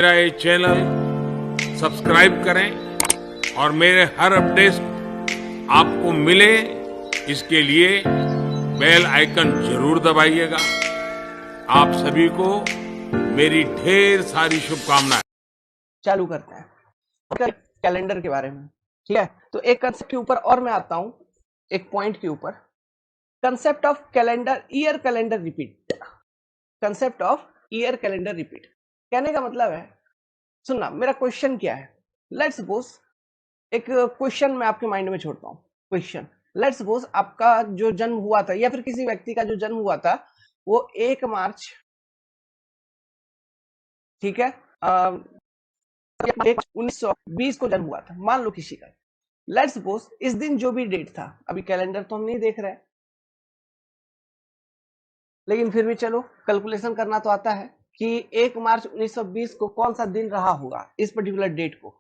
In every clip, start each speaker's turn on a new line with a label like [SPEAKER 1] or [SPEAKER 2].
[SPEAKER 1] मेरा ये channel subscribe करें और मेरे हर अपडेट आपको मिले, इसके लिए बेल आइकन जरूर दबाइएगा। आप सभी को मेरी ढेर सारी शुभकामनाएं।
[SPEAKER 2] चालू करते हैं कैलेंडर के बारे में। ठीक है, तो एक कंसेप्ट के ऊपर और मैं आता हूं, एक पॉइंट के ऊपर। Concept of calendar, year calendar repeat. Concept of year calendar repeat कहने का मतलब है, सुनना मेरा क्वेश्चन क्या है। लेट्स सपोज एक क्वेश्चन मैं आपके माइंड में छोड़ता हूं। क्वेश्चन, लेट्स सपोज आपका जो जन्म हुआ था या फिर किसी व्यक्ति का जो जन्म हुआ था वो 1 मार्च, ठीक है, 1920 को जन्म हुआ था, मान लो किसी का। लेट्स सपोज इस दिन जो भी डेट था, अभी कैलेंडर तो हम नहीं देख रहे, लेकिन फिर भी चलो कैलकुलेशन करना तो आता है कि 1 मार्च 1920 को कौन सा दिन रहा होगा इस पर्टिकुलर डेट को।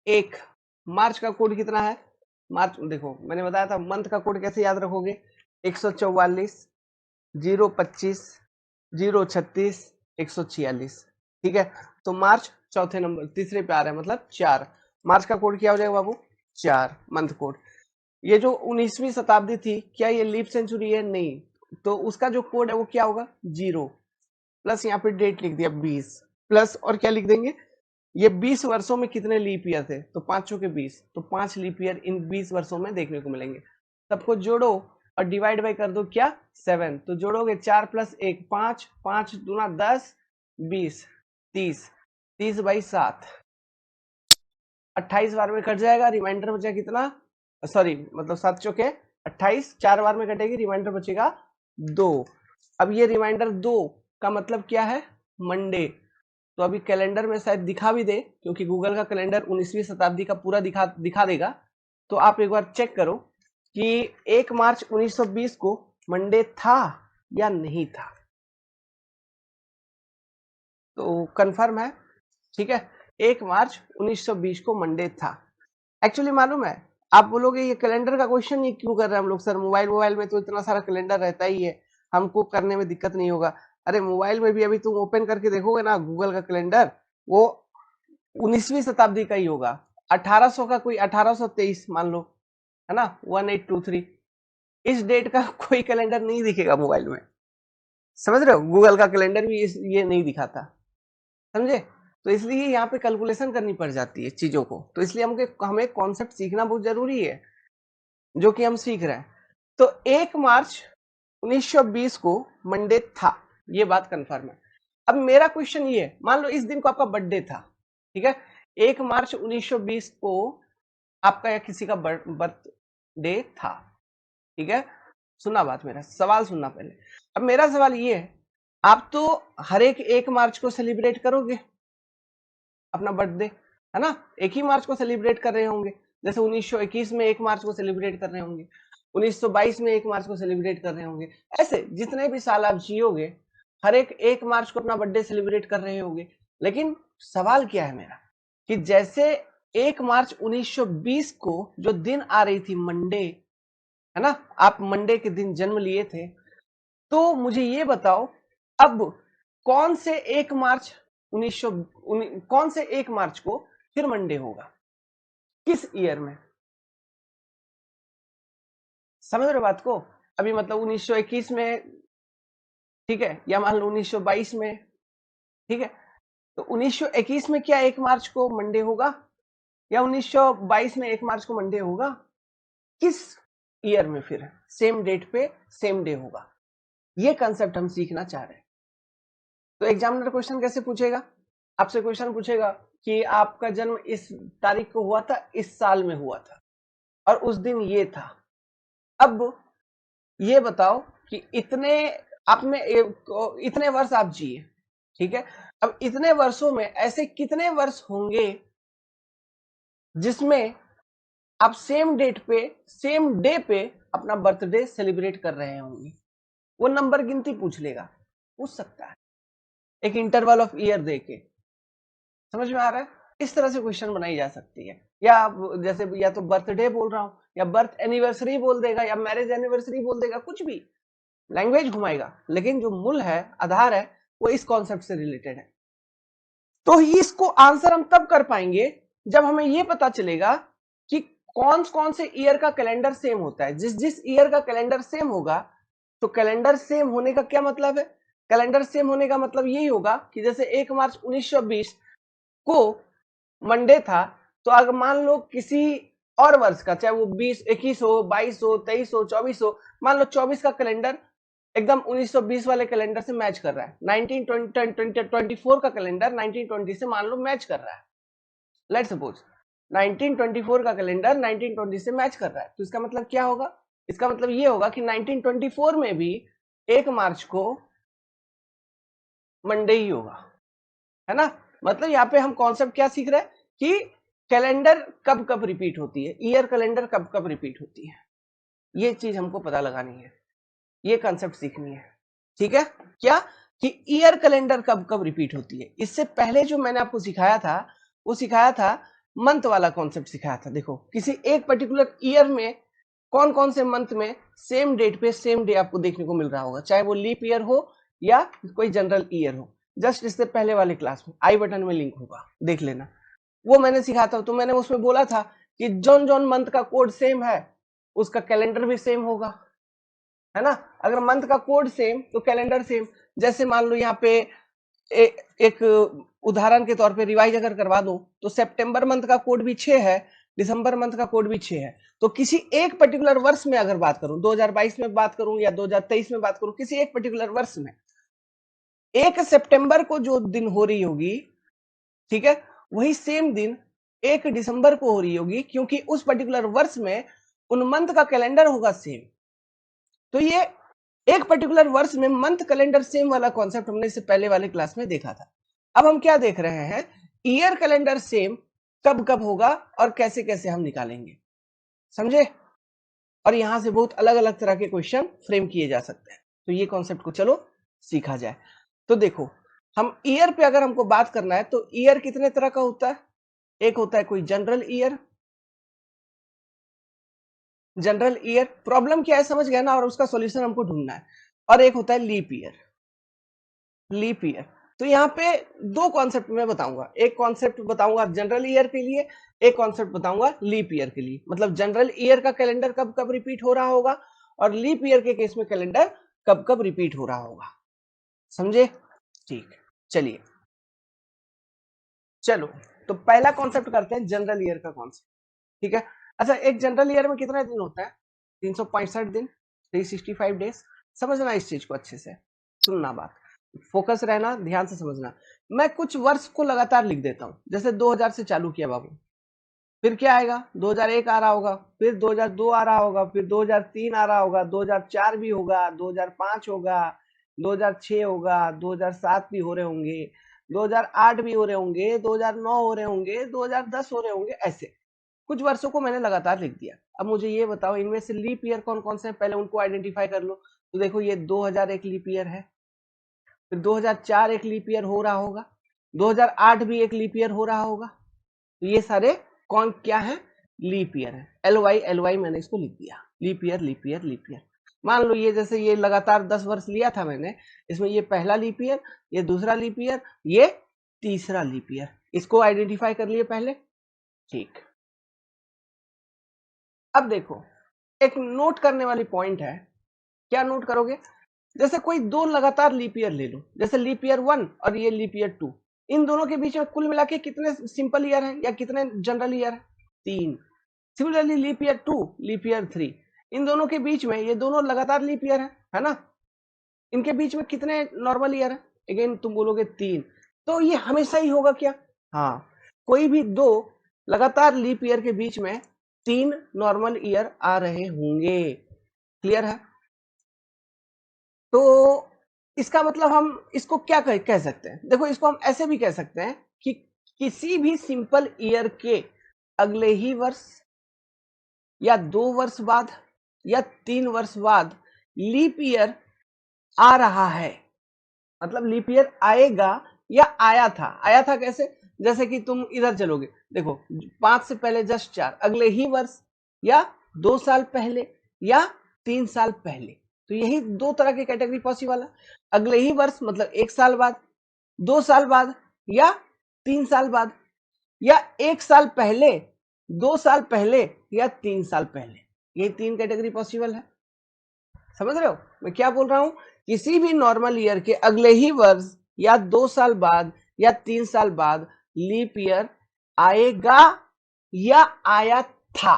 [SPEAKER 2] 1 मार्च का कोड कितना है? मार्च, देखो मैंने बताया था मंथ का कोड कैसे याद रखोगे, 144 025 036 146। ठीक है, तो मार्च चौथे नंबर, तीसरे पे आ रहा है, मतलब 4। मार्च का कोड क्या हो जाएगा बाबू? 4 मंथ कोड। ये जो 19वीं शताब्दी थी, क्या ये लीप सेंचुरी है? नहीं, तो उसका जो कोड है वो क्या होगा? 0 प्लस यहाँ पे डेट लिख दिया 20 प्लस, और क्या लिख देंगे, ये 20 वर्षों में कितने लीप ईयर थे, तो 5 के 20, तो 5 लीप ईयर इन 20 वर्षों में देखने को मिलेंगे। सबको जोड़ो और डिवाइड बाय कर दो, क्या 7, तो जोड़ोगे 4 प्लस 1 5, 5 दूना 10 20 30, 30 बाई 7, 28 बार में कट जाएगा, रिमाइंडर बचा कितना, सॉरी मतलब 7 चौके 28, 4 बार में कटेगी, रिमाइंडर बचेगा 2। अब ये रिमाइंडर 2 का मतलब क्या है? मंडे। तो अभी कैलेंडर में शायद दिखा भी दे, क्योंकि गूगल का कैलेंडर 19वीं शताब्दी का पूरा दिखा देगा। तो आप एक बार चेक करो कि 1 मार्च 1920 को मंडे था या नहीं था। तो कंफर्म है, ठीक है, 1 मार्च 1920 को मंडे था। एक्चुअली मालूम है, आप बोलोगे ये कैलेंडर का क्वेश्चन ही क्यों कर रहे हैं हम लोग सर, मोबाइल में तो इतना सारा कैलेंडर रहता ही है, हमको करने में दिक्कत नहीं होगा। अरे मोबाइल में भी अभी तुम ओपन करके देखोगे ना गूगल का कैलेंडर, वो 19वीं शताब्दी का ही होगा। 1800 का कोई 1823 मान लो, है ना, 1823, इस डेट का कोई कैलेंडर नहीं दिखेगा मोबाइल में। समझ रहे हो, गूगल का कैलेंडर भी ये नहीं दिखाता, समझे। तो इसलिए यहाँ पे कैलकुलेशन करनी पड़ जाती है चीजों को, तो इसलिए हमें कॉन्सेप्ट सीखना बहुत जरूरी है, जो कि हम सीख रहे हैं। तो 1 मार्च 1920 को मंडे था, ये बात कंफर्म है। अब मेरा क्वेश्चन ये है, मान लो इस दिन को आपका बर्थडे था, ठीक है, 1 मार्च 1920 को आपका या किसी का बर्थडे था, ठीक है। सुना बात, मेरा सवाल सुनना पहले। अब मेरा सवाल ये है, आप तो हर एक 1 मार्च को सेलिब्रेट करोगे अपना बर्थडे, है ना, 1 ही मार्च को सेलिब्रेट कर रहे होंगे। जैसे 1921 में 1 मार्च को सेलिब्रेट कर रहे होंगे, 1922 में 1 मार्च को सेलिब्रेट कर रहे होंगे, ऐसे जितने भी साल आप जियोगे हर एक 1 मार्च को अपना बर्थडे सेलिब्रेट कर रहे होंगे। लेकिन सवाल क्या है मेरा, कि जैसे 1 मार्च 1920 को जो दिन आ रही थी मंडे, है ना, आप मंडे के दिन जन्म लिए थे, तो मुझे ये बताओ अब कौन से 1 मार्च 1900 कौन से 1 मार्च को फिर मंडे होगा, किस ईयर में? समझ रहे हो बात को? अभी मतलब 1921 में, ठीक है, या मान लो 1922 में, ठीक है, तो 1921 में क्या 1 मार्च को मंडे होगा, या 1922 में 1 मार्च को मंडे होगा? किस ईयर में फिर सेम डेट पे सेम डे होगा? ये कंसेप्ट हम सीखना चाह रहे हैं। तो एग्जामिनर क्वेश्चन कैसे पूछेगा? आपसे क्वेश्चन पूछेगा कि आपका जन्म इस तारीख को हुआ था, इस साल में हुआ था, और उस दिन ये था। अब ये बताओ कि इतने वर्ष आप जिए, ठीक है, अब इतने वर्षों में ऐसे कितने वर्ष होंगे जिसमें आप सेम डेट पे सेम डे पे अपना बर्थडे सेलिब्रेट कर रहे होंगे? वो नंबर गिनती पूछ सकता है, एक इंटरवल ऑफ ईयर देके। समझ में आ रहा है? इस तरह से क्वेश्चन बनाई जा सकती है। या जैसे या तो बर्थडे बोल रहा हूं, या बर्थ एनिवर्सरी बोल देगा, या मैरिज एनिवर्सरी बोल देगा, कुछ भी लैंग्वेज घुमाएगा, लेकिन जो मूल है, आधार है, वो इस कॉन्सेप्ट से रिलेटेड है। तो इसको आंसर हम तब कर पाएंगे जब हमें यह पता चलेगा कि कौन कौन से ईयर का कैलेंडर सेम होता है। जिस जिस ईयर का कैलेंडर सेम होगा, तो कैलेंडर सेम होने का क्या मतलब है? कैलेंडर सेम होने का मतलब यही होगा कि जैसे 1 मार्च 1920 को मंडे था, तो अगर मान लो किसी और वर्ष का, चाहे वो 20, 21 हो, 22 हो, 23 हो, 24 हो, मान लो 24 का कैलेंडर एकदम 1920 वाले कैलेंडर से मैच कर रहा है, 1924 का कैलेंडर 1920 से मान लो मैच कर रहा है। लेट्स सपोज 1924 का कैलेंडर 1920 से मैच कर रहा है, तो इसका मतलब क्या होगा? इसका मतलब ये होगा कि 1924 में भी 1 मार्च को मंडे ही होगा, है ना। मतलब यहाँ पे हम कॉन्सेप्ट क्या सीख रहे हैं कि कैलेंडर कब कब रिपीट होती है, ईयर कैलेंडर कब कब रिपीट होती है, ये चीज हमको पता लगानी है, ये कॉन्सेप्ट सीखनी है। ठीक है, क्या कि ईयर कैलेंडर कब कब रिपीट होती है। इससे पहले जो मैंने आपको सिखाया था, वो सिखाया था मंथ वाला कॉन्सेप्ट सिखाया था। देखो किसी एक पर्टिकुलर ईयर में कौन कौन से मंथ में सेम डेट पे सेम डे आपको देखने को मिल रहा होगा, चाहे वो लीप ईयर हो या कोई जनरल ईयर हो। जस्ट इससे पहले वाले क्लास में आई बटन में लिंक होगा, देख लेना, वो मैंने सिखाया था। तो मैंने उसमें बोला था कि जौन जौन मंथ का कोड सेम है उसका कैलेंडर भी सेम होगा, है ना। अगर मंथ का कोड सेम तो कैलेंडर सेम। जैसे मान लो यहाँ पे एक उदाहरण के तौर पे रिवाइज अगर करवा दूं, तो सितंबर मंथ का कोड भी 6 है, दिसंबर मंथ का कोड भी 6 है। तो किसी एक पर्टिकुलर वर्ष में अगर बात करूं, 2022 में बात करूं या 2023 में बात करूं, किसी एक पर्टिकुलर वर्ष में 1 सितंबर को जो दिन हो रही होगी, ठीक है, वही सेम दिन 1 दिसंबर को हो रही होगी, क्योंकि उस पर्टिकुलर वर्ष में उन मंथ का कैलेंडर होगा सेम। तो ये एक पर्टिकुलर वर्ष में मंथ कैलेंडर सेम वाला कॉन्सेप्ट हमने इससे पहले वाले क्लास में देखा था। अब हम क्या देख रहे हैं, ईयर कैलेंडर सेम कब कब होगा और कैसे कैसे हम निकालेंगे, समझे। और यहां से बहुत अलग अलग तरह के क्वेश्चन फ्रेम किए जा सकते हैं। तो ये कॉन्सेप्ट को चलो सीखा जाए। तो देखो, हम ईयर पे अगर हमको बात करना है, तो ईयर कितने तरह का होता है? एक होता है कोई general year, general year problem क्या है समझ गया ना, और उसका सॉल्यूशन हमको ढूंढना है। और एक होता है लीप ईयर, लीप ईयर। तो यहाँ पे दो कॉन्सेप्ट मैं बताऊंगा, एक कॉन्सेप्ट बताऊंगा जनरल ईयर के लिए, एक कॉन्सेप्ट बताऊंगा लीप ईयर के लिए। मतलब जनरल ईयर का कैलेंडर कब कब रिपीट हो रहा होगा और लीप ईयर के केस में कैलेंडर कब कब रिपीट हो रहा होगा, समझे। ठीक, चलिए चलो, तो पहला कॉन्सेप्ट करते हैं जनरल ईयर का कॉन्सेप्ट, ठीक है। अच्छा, एक जनरल ईयर में कितना दिन होता है? 365 दिन, 365 डेज। समझना इस चीज को अच्छे से, सुनना बात, फोकस रहना, ध्यान से समझना। मैं कुछ वर्ष को लगातार लिख देता हूं, जैसे 2000 से चालू किया बाबू, फिर क्या आएगा, 2001 आ रहा होगा, फिर 2002 आ रहा होगा, फिर 2003 आ रहा होगा, 2004 भी होगा, 2005 होगा, 2006 होगा, 2007 भी हो रहे होंगे, 2008 भी हो रहे होंगे, 2009 हो रहे होंगे, 2010 हो रहे होंगे। ऐसे कुछ वर्षों को मैंने लगातार लिख दिया। अब मुझे ये बताओ, इनमें से लीप ईयर कौन कौन से हैं, पहले उनको आइडेंटिफाई कर लो। तो देखो, ये 2001 लीप ईयर है, फिर 2004 एक लीप ईयर हो रहा होगा, 2008 भी एक लीप ईयर हो रहा होगा। तो ये सारे कौन क्या है, लीप ईयर है। एल वाई मैंने इसको लिख दिया, leap year leap year leap year. मान लो ये जैसे ये लगातार 10 वर्ष लिया था मैंने, इसमें ये पहला लीप ईयर, ये दूसरा लीप ईयर, ये तीसरा लीप ईयर। इसको आइडेंटिफाई कर लिए पहले, ठीक। अब देखो, एक नोट करने वाली पॉइंट है। क्या नोट करोगे? जैसे कोई दो लगातार लीप ईयर ले लो, जैसे लीप ईयर 1 और ये लीप ईयर 2, इन दोनों के बीच में कुल मिला के कितने सिंपल ईयर है या कितने जनरल ईयर है? 3। Similarly leap year 2, leap year 3, इन दोनों के बीच में ये दोनों लगातार लीप ईयर है ना। इनके बीच में कितने नॉर्मल ईयर है? अगेन तुम बोलोगे 3। तो ये हमेशा ही होगा क्या? हाँ, कोई भी दो लगातार लीप ईयर के बीच में 3 नॉर्मल ईयर आ रहे होंगे। क्लियर है? तो इसका मतलब हम इसको क्या कह सकते हैं? देखो, इसको हम ऐसे भी कह सकते हैं कि किसी भी सिंपल ईयर के अगले ही वर्ष या 2 वर्ष बाद या 3 वर्ष बाद लीप ईयर आ रहा है। मतलब लीप ईयर आएगा या आया था कैसे? जैसे कि तुम इधर चलोगे, देखो 5 से पहले जस्ट 4, अगले ही वर्ष या 2 साल पहले या 3 साल पहले। तो यही दो तरह की कैटेगरी पॉसिबल है। अगले ही वर्ष मतलब 1 साल बाद, 2 साल बाद या 3 साल बाद, या 1 साल पहले, 2 साल पहले, या 3 साल पहले। ये 3 कैटेगरी पॉसिबल है। समझ रहे हो मैं क्या बोल रहा हूं? किसी भी नॉर्मल ईयर के अगले ही वर्ष या 2 साल बाद या 3 साल बाद लीप ईयर आएगा या आया था।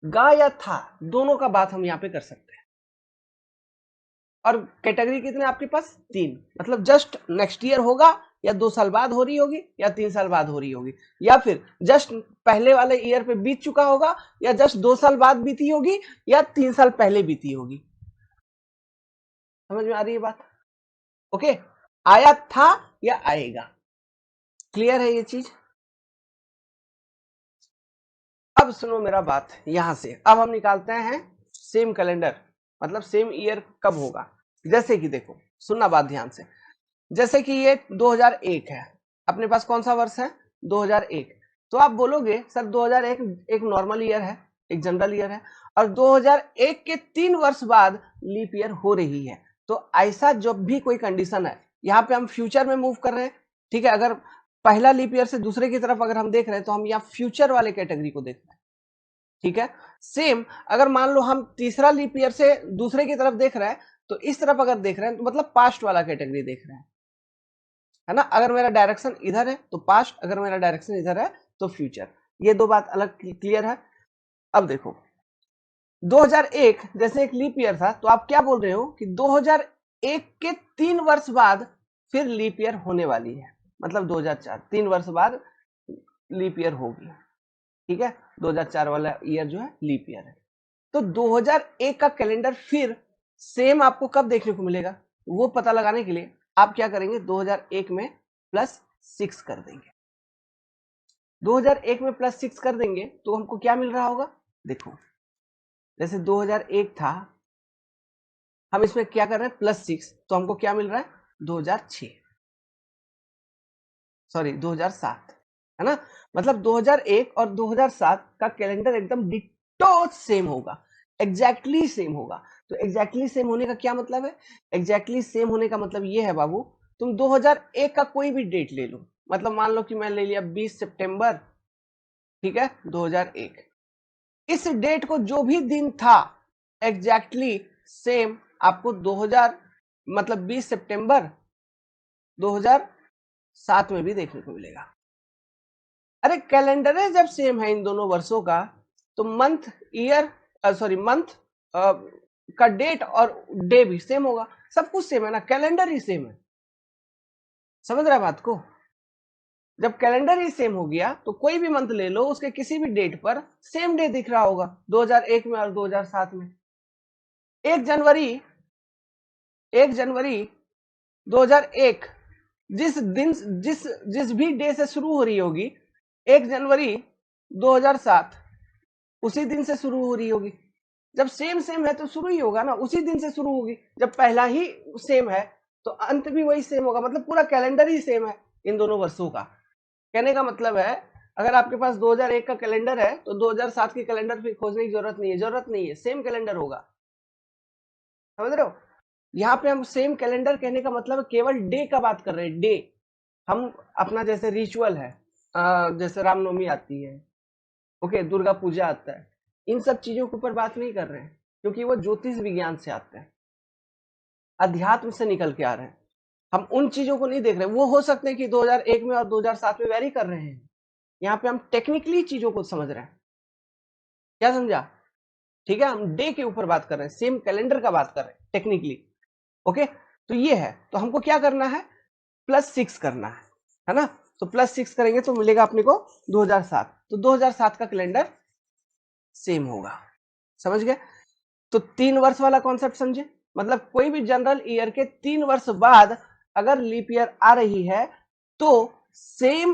[SPEAKER 2] गा या था, दोनों का बात हम यहां पे कर सकते हैं। और कैटेगरी कितने आपके पास? 3। मतलब जस्ट नेक्स्ट ईयर होगा, या 2 साल बाद हो रही होगी, या 3 साल बाद हो रही होगी, या फिर जस्ट पहले वाले ईयर पे बीत चुका होगा, या जस्ट 2 साल बाद बीती होगी, या 3 साल पहले बीती होगी। समझ में आ रही है बात? ओके, आया था या आएगा। क्लियर है ये चीज? अब सुनो मेरा बात, यहां से अब हम निकालते हैं सेम कैलेंडर, मतलब सेम ईयर कब होगा। जैसे कि देखो, सुनना बात ध्यान से। जैसे कि ये 2001 है, अपने पास कौन सा वर्ष है? 2001। तो आप बोलोगे सर 2001 एक नॉर्मल ईयर है, एक जनरल ईयर है, और 2001 के 3 वर्ष बाद लीप ईयर हो रही है। तो ऐसा जब भी कोई कंडीशन है, यहाँ पे हम फ्यूचर में मूव कर रहे हैं, ठीक है। अगर पहला लीप ईयर से दूसरे की तरफ अगर हम देख रहे हैं तो हम यहाँ फ्यूचर वाले कैटेगरी को देख रहे हैं, ठीक है। सेम अगर मान लो हम तीसरा लीप ईयर से दूसरे की तरफ देख रहे हैं, तो इस तरफ अगर देख रहे हैं तो मतलब पास्ट वाला कैटेगरी देख रहे हैं, है ना। अगर मेरा डायरेक्शन इधर है तो पास्ट, अगर मेरा डायरेक्शन इधर है तो फ्यूचर। ये दो बात अलग क्लियर है। अब देखो 2001 जैसे एक लीप ईयर था, तो आप क्या बोल रहे हो कि 2001 के 3 वर्ष बाद फिर लीप ईयर होने वाली है, मतलब 2004, 3 वर्ष बाद लीप ईयर होगी, ठीक है। 2004 वाला ईयर जो है लीप ईयर है। तो 2001 का कैलेंडर फिर सेम आपको कब देखने को मिलेगा, वो पता लगाने के लिए आप क्या करेंगे, 2001 में +6 कर देंगे। 2001 में +6 कर देंगे तो हमको क्या मिल रहा होगा, देखो जैसे 2001 था, हम इसमें क्या कर रहे हैं +6, तो हमको क्या मिल रहा है 2006, सॉरी 2007, है ना। मतलब 2001 और 2007 का कैलेंडर एकदम डिट्टो सेम होगा, एग्जैक्टली सेम होगा। तो एग्जैक्टली सेम होने का क्या मतलब है? एग्जैक्टली सेम होने का मतलब ये है बाबू, तुम 2001 का कोई भी डेट ले लो, मतलब मान लो कि मैं ले लिया 20 सितंबर, ठीक है 2001। इस डेट को जो भी दिन था एग्जैक्टली सेम आपको 2000 मतलब 20 सितंबर 2007 में भी देखने को मिलेगा। अरे कैलेंडर है जब सेम है इन दोनों वर्षों का, तो मंथ ईयर सॉरी मंथ का डेट और डे भी सेम होगा, सब कुछ सेम है ना, कैलेंडर ही सेम है। समझ रहा है बात को? जब कैलेंडर ही सेम हो गया तो कोई भी मंथ ले लो, उसके किसी भी डेट पर सेम डे दिख रहा होगा 2001 में और 2007 में। 1 जनवरी 2001 जिस दिन जिस भी डे से शुरू हो रही होगी, 1 जनवरी 2007 उसी दिन से शुरू हो रही होगी। जब सेम सेम है तो शुरू ही होगा ना, उसी दिन से शुरू होगी। जब पहला ही सेम है तो अंत भी वही सेम होगा, मतलब पूरा कैलेंडर ही सेम है इन दोनों वर्षों का। कहने का मतलब है अगर आपके पास 2001 का कैलेंडर है तो 2007 के कैलेंडर फिर खोजने की जरूरत नहीं है, सेम कैलेंडर होगा। समझ रहे हो? यहाँ पे हम सेम कैलेंडर कहने का मतलब केवल डे का बात कर रहे हैं, डे। हम अपना जैसे रिचुअल है, जैसे रामनवमी आती है, ओके, दुर्गा पूजा आता है, इन सब चीजों के ऊपर बात नहीं कर रहे हैं, क्योंकि वो ज्योतिष विज्ञान से आते हैं, अध्यात्म से निकल के आ रहे हैं। हम उन चीजों को नहीं देख रहे। वो हो सकते हैं कि 2001 में और 2007 में वेरी कर रहे हैं, यहाँ पे हम टेक्निकली चीजों को समझ रहे हैं। क्या समझा? ठीक है, हम डे के ऊपर बात कर रहे हैं, सेम कैलेंडर का बात कर रहे हैं टेक्निकली। ओके, तो ये है, तो हमको क्या करना है, +6 करना है ना। तो +6 करेंगे तो मिलेगा अपने को 2007। तो 2007 का कैलेंडर सेम होगा। समझ गए? तो 3 वर्ष वाला कॉन्सेप्ट समझे, मतलब कोई भी जनरल ईयर के 3 वर्ष बाद अगर लीप ईयर आ रही है तो सेम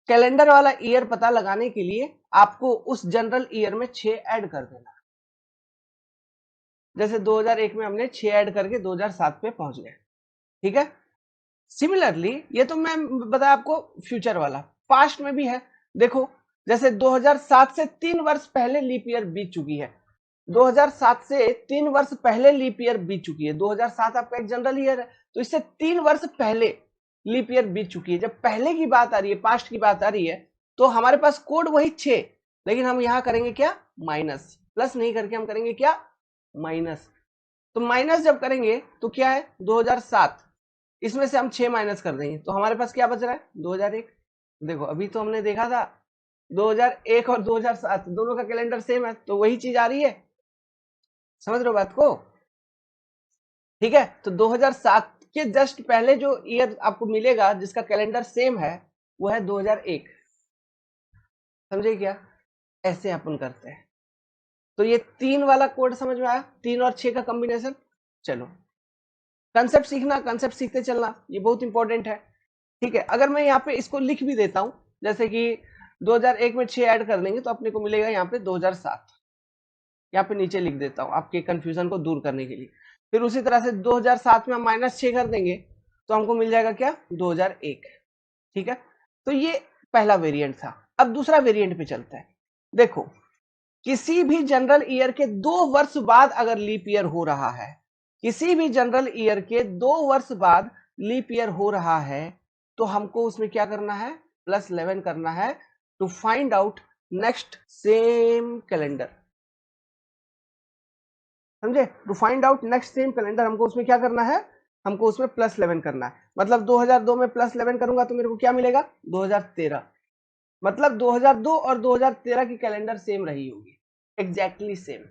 [SPEAKER 2] कैलेंडर वाला ईयर पता लगाने के लिए आपको उस जनरल ईयर में 6 ऐड कर देना। जैसे 2001 में हमने 6 ऐड करके 2007 पे पहुंच गए, ठीक है। सिमिलरली ये तो मैं बताया आपको फ्यूचर वाला, पास्ट में भी है। देखो जैसे 2007 से 3 वर्ष पहले लीप ईयर बीत चुकी है, 2007 से 3 वर्ष पहले लीप ईयर बीत चुकी है। 2007 आपका एक जनरल ईयर है, तो इससे 3 वर्ष पहले लीप ईयर बीत चुकी है। जब पहले की बात आ रही है, पास्ट की बात आ रही है, तो हमारे पास कोड वही 6, लेकिन हम यहां करेंगे क्या, माइनस, प्लस नहीं करके हम करेंगे क्या, माइनस। तो माइनस जब करेंगे तो क्या है 2007, इसमें से हम 6 माइनस कर देंगे तो हमारे पास क्या बच रहा है 2001। देखो अभी तो हमने देखा था 2001 और 2007 दोनों का कैलेंडर सेम है, तो वही चीज आ रही है। समझ रहे हो बात को? ठीक है, तो 2007 के जस्ट पहले जो ईयर आपको मिलेगा जिसका कैलेंडर सेम है वो है 2001। समझे क्या? ऐसे अपन करते हैं। तो ये 3 वाला कोड समझ में आया, 3 और 6 का कॉम्बिनेशन। चलो कंसेप्ट सीखना, कंसेप्ट सीखते चलना, ये बहुत इंपॉर्टेंट है। ठीक है, अगर मैं यहाँ पे इसको लिख भी देता हूं, जैसे कि 2001 में 6 ऐड कर देंगे तो अपने को मिलेगा यहाँ पे 2007। यहाँ पे नीचे लिख देता हूँ आपके कंफ्यूजन को दूर करने के लिए। फिर उसी तरह से 2007 में हम -6 कर देंगे तो हमको मिल जाएगा क्या, 2001। ठीक है, तो ये पहला वेरिएंट था। अब दूसरा वेरिएंट पे चलते हैं। देखो किसी भी जनरल ईयर के 2 वर्ष बाद अगर लीप ईयर हो रहा है, किसी भी जनरल ईयर के 2 वर्ष बाद लीप ईयर हो रहा है, तो हमको उसमें क्या करना है, +11 करना है to find out next same calendar. समझे? To find out next same calendar हमको उसमें क्या करना है, हमको उसमें +11 करना है। मतलब 2002 में +11 करूंगा तो मेरे को क्या मिलेगा, 2013। मतलब 2002 और 2013 की कैलेंडर सेम रही होगी, एग्जैक्टली सेम।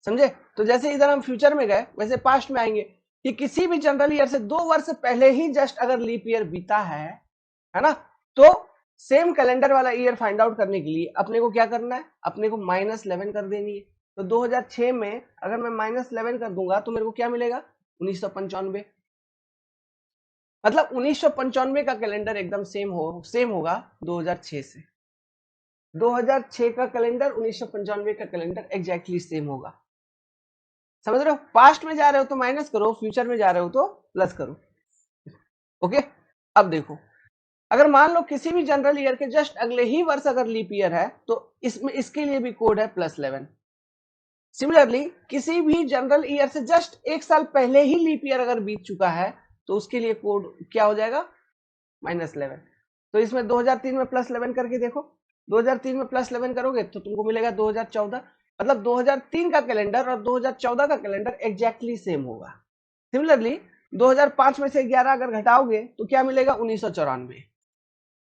[SPEAKER 2] समझे? तो जैसे इधर हम फ्यूचर में गए वैसे पास्ट में आएंगे कि किसी भी जनरल ईयर से 2 वर्ष पहले ही जस्ट अगर लीप ईयर बीता है ना, तो सेम कैलेंडर वाला ईयर फाइंड आउट करने के लिए अपने को क्या करना है, अपने को -11 कर देनी है। तो 2006 में अगर मैं -11 कर दूंगा तो मेरे को क्या मिलेगा, 1995। मतलब 1995 का कैलेंडर एकदम सेम होगा 2006 से। 2006 का कैलेंडर 1995 का कैलेंडर एग्जैक्टली सेम होगा। समझ रहे हो? पास्ट में जा रहे हो तो माइनस करो, फ्यूचर में जा रहे हो तो प्लस करो। ओके, अब देखो अगर मान लो किसी भी जनरल ईयर के जस्ट अगले ही वर्ष अगर लीप ईयर है तो इसमें इसके लिए भी कोड है +11। सिमिलरली किसी भी जनरल ईयर से जस्ट 1 साल पहले ही लीप ईयर अगर बीत चुका है तो उसके लिए कोड क्या हो जाएगा, -11। तो इसमें 2003 में +11 करके देखो, 2003 में +11 करोगे तो तुमको मिलेगा 2014। मतलब 2003 का कैलेंडर और 2014 का कैलेंडर एग्जैक्टली सेम होगा। सिमिलरली 2005 में से 11 अगर घटाओगे तो क्या मिलेगा, 1994।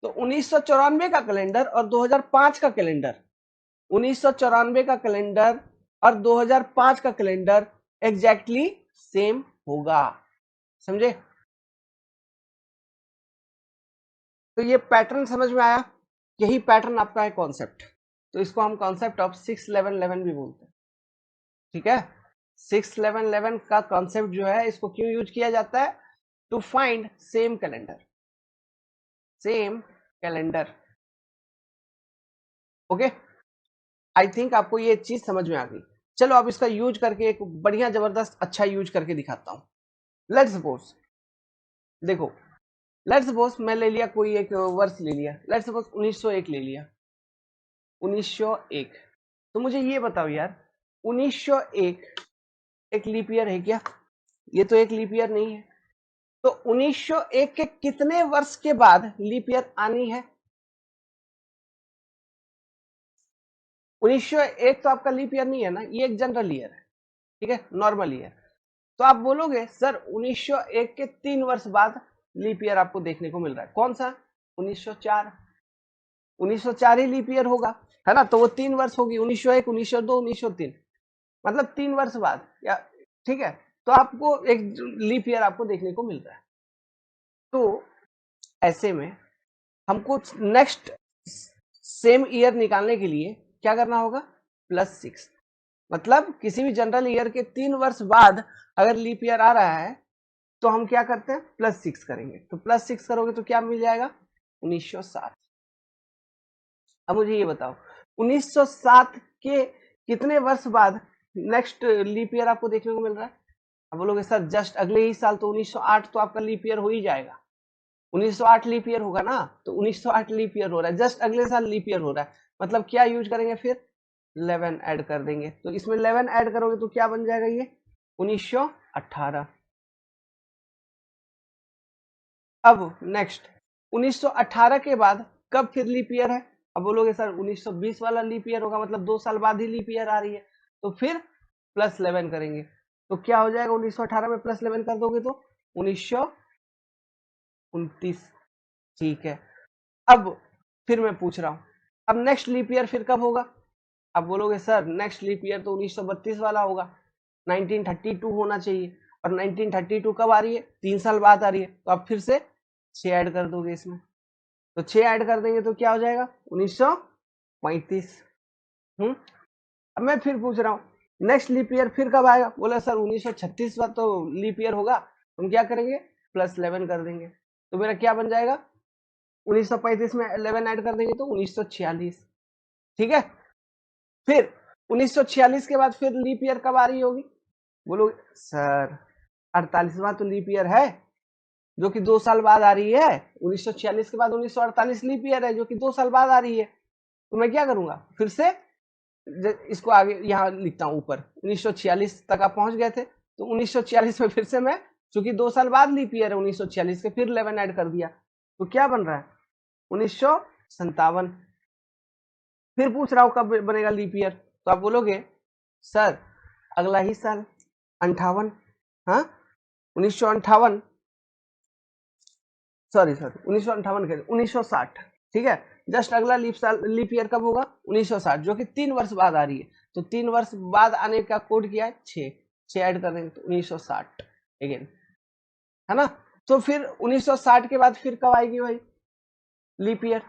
[SPEAKER 2] तो 1994 का कैलेंडर और 2005 का कैलेंडर, 1994 का कैलेंडर और 2005 का कैलेंडर एग्जैक्टली सेम होगा। समझे? तो ये पैटर्न समझ में आया? यही पैटर्न आपका है कॉन्सेप्ट। तो इसको हम कॉन्सेप्ट ऑफ 6-11-11 भी बोलते हैं। ठीक है, 6-11-11 का कॉन्सेप्ट जो है इसको क्यों यूज किया जाता है, to find same calendar, same calendar. Okay, I think आपको ये चीज समझ में आ गई। चलो अब इसका यूज करके एक बढ़िया जबरदस्त अच्छा यूज करके दिखाता हूं। लेट्स सपोज, देखो लेट्स सपोज मैं ले लिया कोई एक वर्ष ले लिया, लेट्स सपोज 1901 ले लिया, 1901। तो मुझे ये बताओ यार, 1901 एक लीप ईयर है क्या? ये तो एक लीप ईयर नहीं है। तो 1901 के कितने वर्ष के बाद लीप ईयर आनी है? 1901 तो आपका लीप ईयर नहीं है ना, ये एक जनरल ईयर है। ठीक है, नॉर्मल ईयर। तो आप बोलोगे सर 1901 के 3 वर्ष बाद लीप ईयर आपको देखने को मिल रहा है, कौन सा, 1904। 1904 ही लीप ईयर होगा, है ना? तो वो 3 वर्ष होगी, 1901, 1902, 1903, मतलब 3 वर्ष बाद या, ठीक है। तो आपको एक लीप ईयर आपको देखने को मिल रहा है। तो ऐसे में हमको नेक्स्ट सेम ईयर निकालने के लिए क्या करना होगा, +6। मतलब किसी भी जनरल ईयर के 3 वर्ष बाद अगर लीप ईयर आ रहा है तो हम क्या करते हैं, +6 करेंगे। तो +6 करोगे तो क्या मिल जाएगा, 1907। अब मुझे ये बताओ 1907 के कितने वर्ष बाद नेक्स्ट लीप ईयर आपको देखने को मिल रहा है? अब बोलोगे सर जस्ट अगले ही साल तो 1908 तो आपका लीप ईयर हो ही जाएगा, 1908 लीप ईयर होगा ना। तो 1908 लीप ईयर हो रहा है, जस्ट अगले साल लीप ईयर हो रहा है, मतलब क्या यूज करेंगे फिर, 11 ऐड कर देंगे। तो इसमें 11 ऐड करोगे तो क्या बन जाएगा, ये 1918। अब नेक्स्ट 1918 के बाद कब फिर लीप ईयर है? अब बोलोगे सर 1920 वाला लीप ईयर होगा, मतलब 2 साल बाद ही लीप ईयर आ रही है, तो फिर प्लस 11 करेंगे। तो क्या हो जाएगा 1918 में प्लस 11 कर दोगे तो 1929। ठीक है, अब फिर मैं पूछ रहा हूं, अब नेक्स्ट लीप ईयर फिर कब होगा? अब बोलोगे सर नेक्स्ट लीप ईयर तो 1932 वाला होगा, 1932 होना चाहिए। और 1932 कब आ रही है? 3 साल बाद आ रही है, तो आप फिर से 6 ऐड कर दोगे इसमें, तो 6 ऐड कर देंगे तो क्या हो जाएगा 1935। अब मैं फिर पूछ रहा हूँ नेक्स्ट लीप ईयर फिर कब आएगा? बोला सर 1936 का तो लीप ईयर होगा, हम क्या करेंगे प्लस 11 कर देंगे, तो मेरा क्या बन जाएगा 1935 में 11 ऐड कर देंगे तो 1946। ठीक है, फिर 1946 के बाद फिर लीप ईयर कब आ रही होगी? बोलो सर 48वां तो लीप ईयर है जो कि 2 साल बाद आ रही है, 1946 के बाद 1948 लीप ईयर है जो कि 2 साल बाद आ रही है। तो मैं क्या करूंगा फिर से इसको आगे यहाँ लिखता हूं ऊपर, 1946 तक आप पहुंच गए थे, तो 1946 में फिर से मैं, चूंकि 2 साल बाद लीप ईयर है 1946 के, फिर 11 ऐड कर दिया, तो क्या बन रहा है 1957। फिर पूछ रहा हूं कब बनेगा लीप ईयर, तो आप बोलोगे सर अगला ही साल 58, हाँ 1958, सॉरी 1958 के 1960। ठीक है, जस्ट अगला लीप ईयर कब होगा 1960, जो कि 3 वर्ष बाद आ रही है, तो 3 वर्ष बाद आने का कोड क्या है 6 ऐड कर देंगे तो 1960 अगेन, है ना। तो फिर 1960 के बाद फिर कब आएगी भाई लीप ईयर?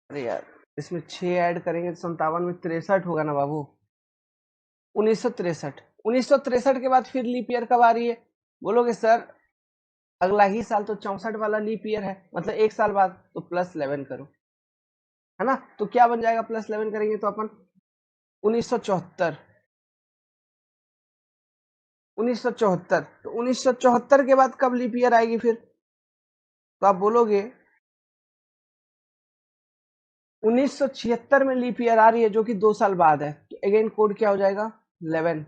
[SPEAKER 2] अरे यार इसमें 6 ऐड करेंगे तो 57 में 63 होगा ना बाबू, 1963। 1963 के बाद फिर लीप ईयर कब आ रही है? बोलोगे सर अगला ही साल तो 64 वाला लीप ईयर है, मतलब 1 साल बाद, तो प्लस 11 करो, है ना। तो क्या बन जाएगा प्लस 11 करेंगे तो अपन 1974। 1974, तो 1974 के बाद कब लीप ईयर आएगी फिर? तो आप बोलोगे 1976 में लीप ईयर आ रही है जो कि 2 साल बाद है, तो अगेन कोड क्या हो जाएगा 11।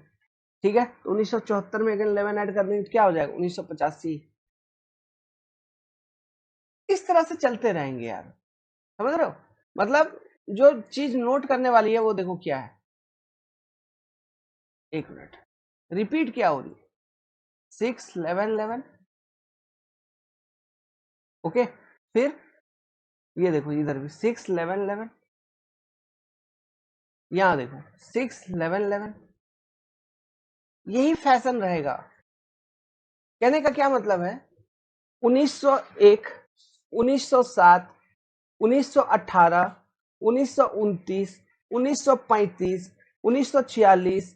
[SPEAKER 2] ठीक है, तो 1974 में अगेन 11 ऐड कर देंगे तो क्या हो जाएगा 1985। इस तरह से चलते रहेंगे यार, समझ रहे हो? मतलब जो चीज नोट करने वाली है वो देखो क्या है, एक मिनट, रिपीट क्या हो रही है 6 11 11, ओके, फिर ये देखो इधर भी 6 11 11, यहां देखो 6 11 11, यही फैशन रहेगा। कहने का क्या मतलब है 1901, 1907, 1918, 1929, 1935, 1946,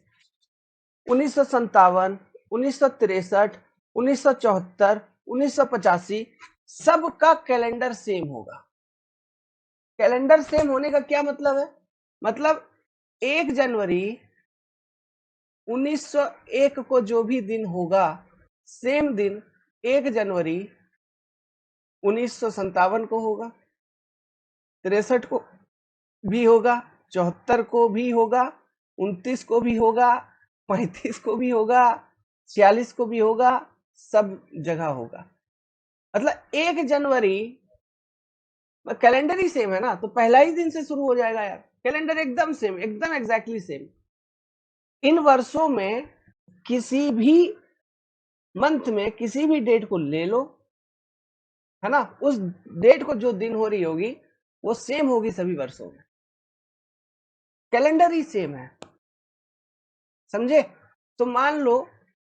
[SPEAKER 2] 1957, 1963, 1974, 1985, सबका कैलेंडर सेम होगा। कैलेंडर सेम होने का क्या मतलब है? मतलब 1 जनवरी 1901 को जो भी दिन होगा, सेम दिन 1 जनवरी 1957 को होगा, 63 को भी होगा, 74 को भी होगा, 29 को भी होगा, 35 को भी होगा, 46 को भी होगा, सब जगह होगा। मतलब 1 जनवरी कैलेंडर ही सेम है ना, तो पहला ही दिन से शुरू हो जाएगा यार, कैलेंडर एकदम सेम, एकदम एग्जैक्टली सेम। इन वर्षों में किसी भी मंथ में किसी भी डेट को ले लो, है ना, उस डेट को जो दिन हो रही होगी वो सेम होगी सभी वर्षों में, कैलेंडर ही सेम है, समझे? तो मान लो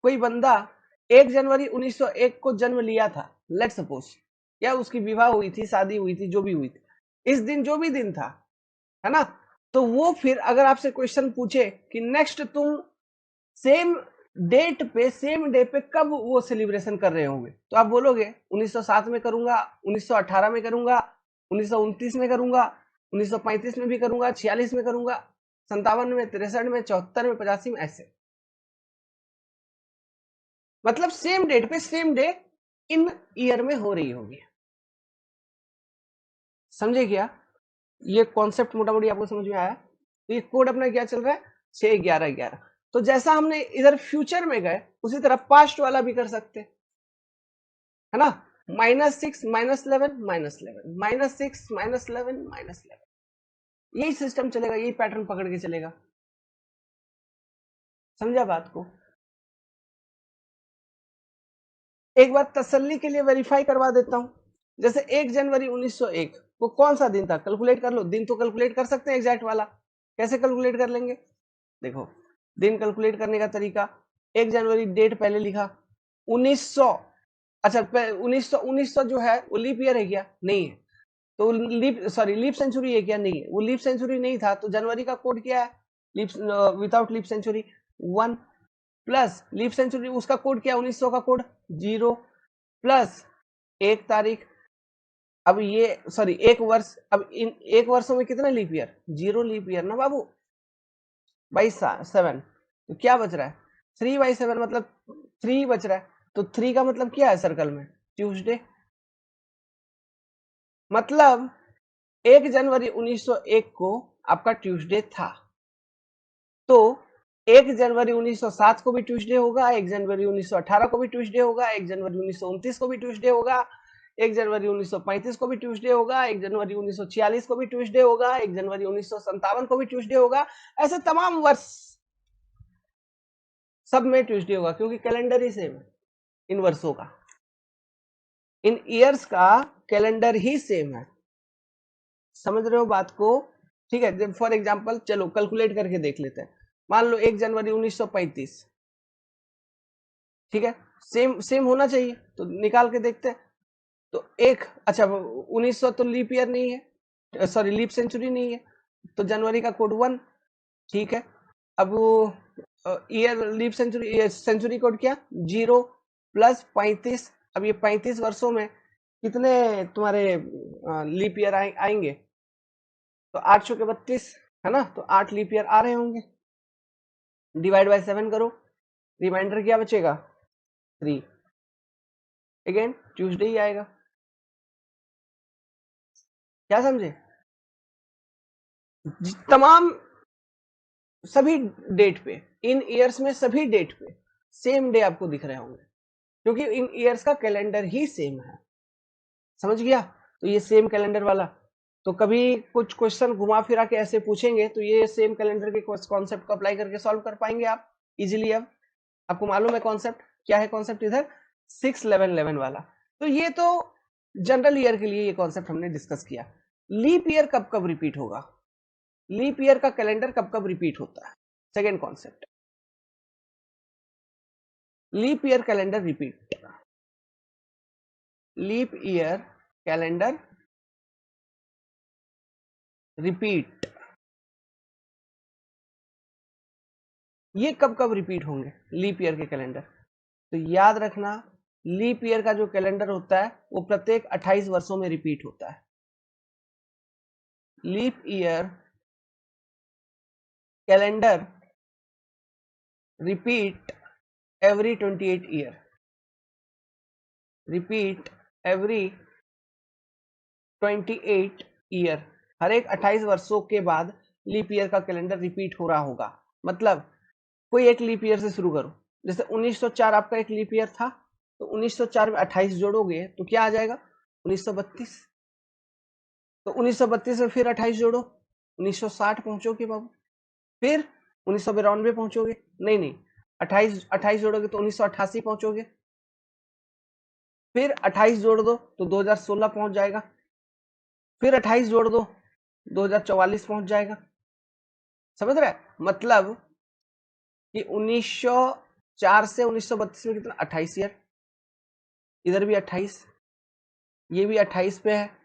[SPEAKER 2] कोई बंदा 1 जनवरी 1901 को जन्म लिया था, लेट सपोज, या उसकी विवाह हुई थी, शादी हुई थी, जो भी हुई थी, इस दिन जो भी दिन था, है ना, तो वो फिर अगर आपसे क्वेश्चन पूछे कि नेक्स्ट तुम सेम डेट पे सेम डे पे कब वो सेलिब्रेशन कर रहे होंगे, तो आप बोलोगे 1907 में करूंगा, 1918 में करूंगा, 1929 में करूंगा, 1935 में भी करूंगा, 46 में करूंगा, 57 में, 63 में, 74 में, 85 में, ऐसे। मतलब सेम डेट पे सेम डे इन ईयर में हो रही होगी, समझे क्या? ये कॉन्सेप्ट मोटा मोटी आपको समझ में आया? तो ये कोड अपना क्या चल रहा है 6 11 11। तो जैसा हमने इधर फ्यूचर में गए उसी तरह पास्ट वाला भी कर सकते, है ना, -6 -11 -11 -6 -11 -11, यही सिस्टम चलेगा, यही पैटर्न पकड़ के चलेगा। समझा बात को? एक बार तसल्ली के लिए वेरीफाई करवा देता हूं, जैसे 1 जनवरी 1901 वो कौन सा दिन था, कैलकुलेट कर लो, दिन तो कैलकुलेट कर सकते हैं एग्जैक्ट वाला, कैसे कैलकुलेट कर लेंगे? देखो दिन कैलकुलेट करने का तरीका, 1 जनवरी डेट पहले लिखा, 1900, अच्छा 1900 जो है वो लीप ईयर है क्या? नहीं है, तो लीप सेंचुरी है क्या? नहीं है, वो लीप सेंचुरी नहीं था, तो जनवरी का कोड क्या है? Leap without leap century 1, plus leap century उसका कोड क्या है? 1900 का कोड 0, प्लस 1 तारीख। अब ये सॉरी 1 वर्ष, अब इन 1 वर्षों में कितना लीप ईयर? 0 लीप ईयर ना बाबू, बाई 7, तो क्या बच रहा है? 3/7 मतलब 3 बच रहा है, तो 3 का मतलब क्या है सर्कल में? ट्यूसडे। मतलब 1 जनवरी 1901 को आपका ट्यूसडे था, तो 1 जनवरी 1907 को भी ट्यूसडे होगा, 1 जनवरी 1918 को भी ट्यूसडे होगा, 1 जनवरी 1929 को भी ट्यूसडे होगा, 1 जनवरी 1935 को भी ट्यूसडे होगा, 1 जनवरी 1946 को भी ट्यूसडे होगा, 1 जनवरी 1957 को भी ट्यूसडे होगा, ऐसे तमाम वर्ष सब में ट्यूसडे होगा, क्योंकि कैलेंडर ही सेम है इन वर्षों का, इन ईयर्स का कैलेंडर ही सेम है। समझ रहे हो बात को? ठीक है, फॉर एग्जांपल चलो कैलकुलेट करके देख लेते हैं। मान लो 1 जनवरी 1935, ठीक है, सेम सेम होना चाहिए, तो निकाल के देखते हैं। तो एक अच्छा 1900 तो लीप ईयर नहीं है, सॉरी लीप सेंचुरी नहीं है, तो जनवरी का कोड 1, ठीक है। अब year leap century century code क्या? 0 प्लस 35। अब ये 35 वर्षों में कितने तुम्हारे लीप ईयर आएंगे? तो 8 चौके 32, है ना, तो 8 लीप ईयर आ रहे होंगे, डिवाइड बाय 7 करो, रिमाइंडर क्या बचेगा? 3, अगेन ट्यूसडे ही आएगा। क्या समझे? तमाम सभी डेट पे, इन ईयर्स में सभी डेट पे सेम डे आपको दिख रहे होंगे, क्योंकि इन ईयर्स का कैलेंडर ही सेम है। समझ गया? तो ये सेम कैलेंडर वाला, तो कभी कुछ क्वेश्चन घुमा फिरा के ऐसे पूछेंगे तो ये सेम कैलेंडर के कॉन्सेप्ट को अप्लाई करके सॉल्व कर पाएंगे आप इजीली। अब आपको मालूम है कॉन्सेप्ट क्या है? कॉन्सेप्ट इधर 6-11-11 वाला। तो ये तो जनरल ईयर के लिए ये कॉन्सेप्ट हमने डिस्कस किया। लीप ईयर कब कब रिपीट होगा, लीप ईयर का कैलेंडर कब कब रिपीट होता है, second concept, leap year calendar repeat, leap year calendar repeat, ये कब कब रिपीट होंगे लीप ईयर के कैलेंडर? तो याद रखना, लीप ईयर का जो कैलेंडर होता है वो प्रत्येक 28 वर्षों में रिपीट होता है। Leap year calendar repeat every 28 year, repeat every 28 year, हर एक 28 वर्षों के बाद लीप ईयर का कैलेंडर रिपीट हो रहा होगा। मतलब कोई एक लीप ईयर से शुरू करो, जैसे 1904 आपका एक लीप ईयर था, तो 1904 में 28 जोड़ोगे तो क्या आ जाएगा? 1932। तो 1932 में फिर 28 जोड़ो, 1960 पहुंचोगे बाबू, फिर 1992 पहुंचोगे, नहीं नहीं 28 जोड़ोगे तो 1988 पहुंचोगे, फिर 28 जोड़ दो तो 2016 पहुंच जाएगा, फिर 28 जोड़ दो 2044 पहुंच जाएगा। समझ रहे? मतलब कि 1904 से 1932 में कितना? 28 ईयर, इधर भी 28, ये भी 28 पे है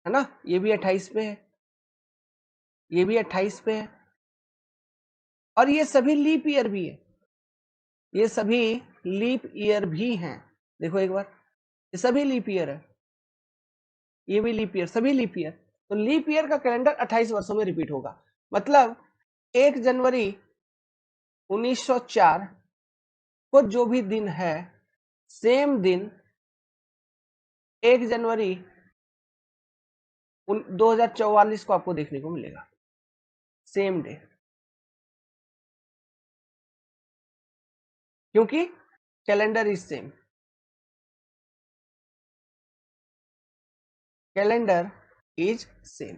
[SPEAKER 2] ना, ये भी 28 पे है, ये भी 28 पे है, और ये सभी लीप ईयर भी है, ये सभी लीप ईयर भी हैं। देखो एक बार, ये सभी लीप ईयर है, ये भी लीप ईयर, सभी लीप ईयर। तो लीप ईयर का कैलेंडर 28 वर्षों में रिपीट होगा। मतलब 1 जनवरी 1904 को जो भी दिन है, सेम दिन 1 जनवरी 2044 को आपको देखने को मिलेगा, सेम डे, क्योंकि calendar is same. Calendar is same.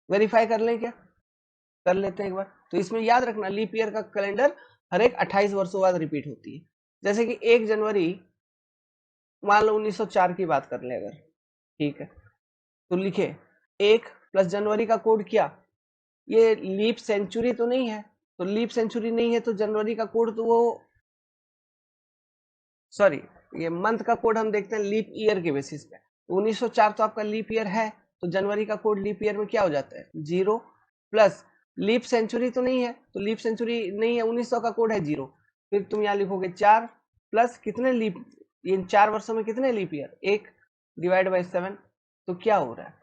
[SPEAKER 2] Verify कर लें क्या? कर लेते हैं एक बार। तो इसमें याद रखना लीप ईयर का कैलेंडर हर एक 28 वर्षों बाद रिपीट होती है। जैसे कि 1 जनवरी मान लो 1904 की बात कर ले अगर, ठीक है, तो लिखे 1 प्लस जनवरी का कोड क्या, ये लीप सेंचुरी तो नहीं है, तो लीप सेंचुरी नहीं है तो जनवरी का कोड तो वो सॉरी ये मंथ का कोड हम देखते हैं लीप ईयर के बेसिस पे। 1904 तो आपका लीप ईयर है, तो जनवरी का कोड लीप ईयर में क्या हो जाता है 0 प्लस लीप सेंचुरी तो नहीं है, तो लीप सेंचुरी नहीं है 1900 का कोड है 0, फिर तुम यहाँ लिखोगे 4 प्लस कितने लीप, इन 4 वर्षों में कितने लीप ईयर 1 डिवाइड बाई 7, तो क्या हो रहा है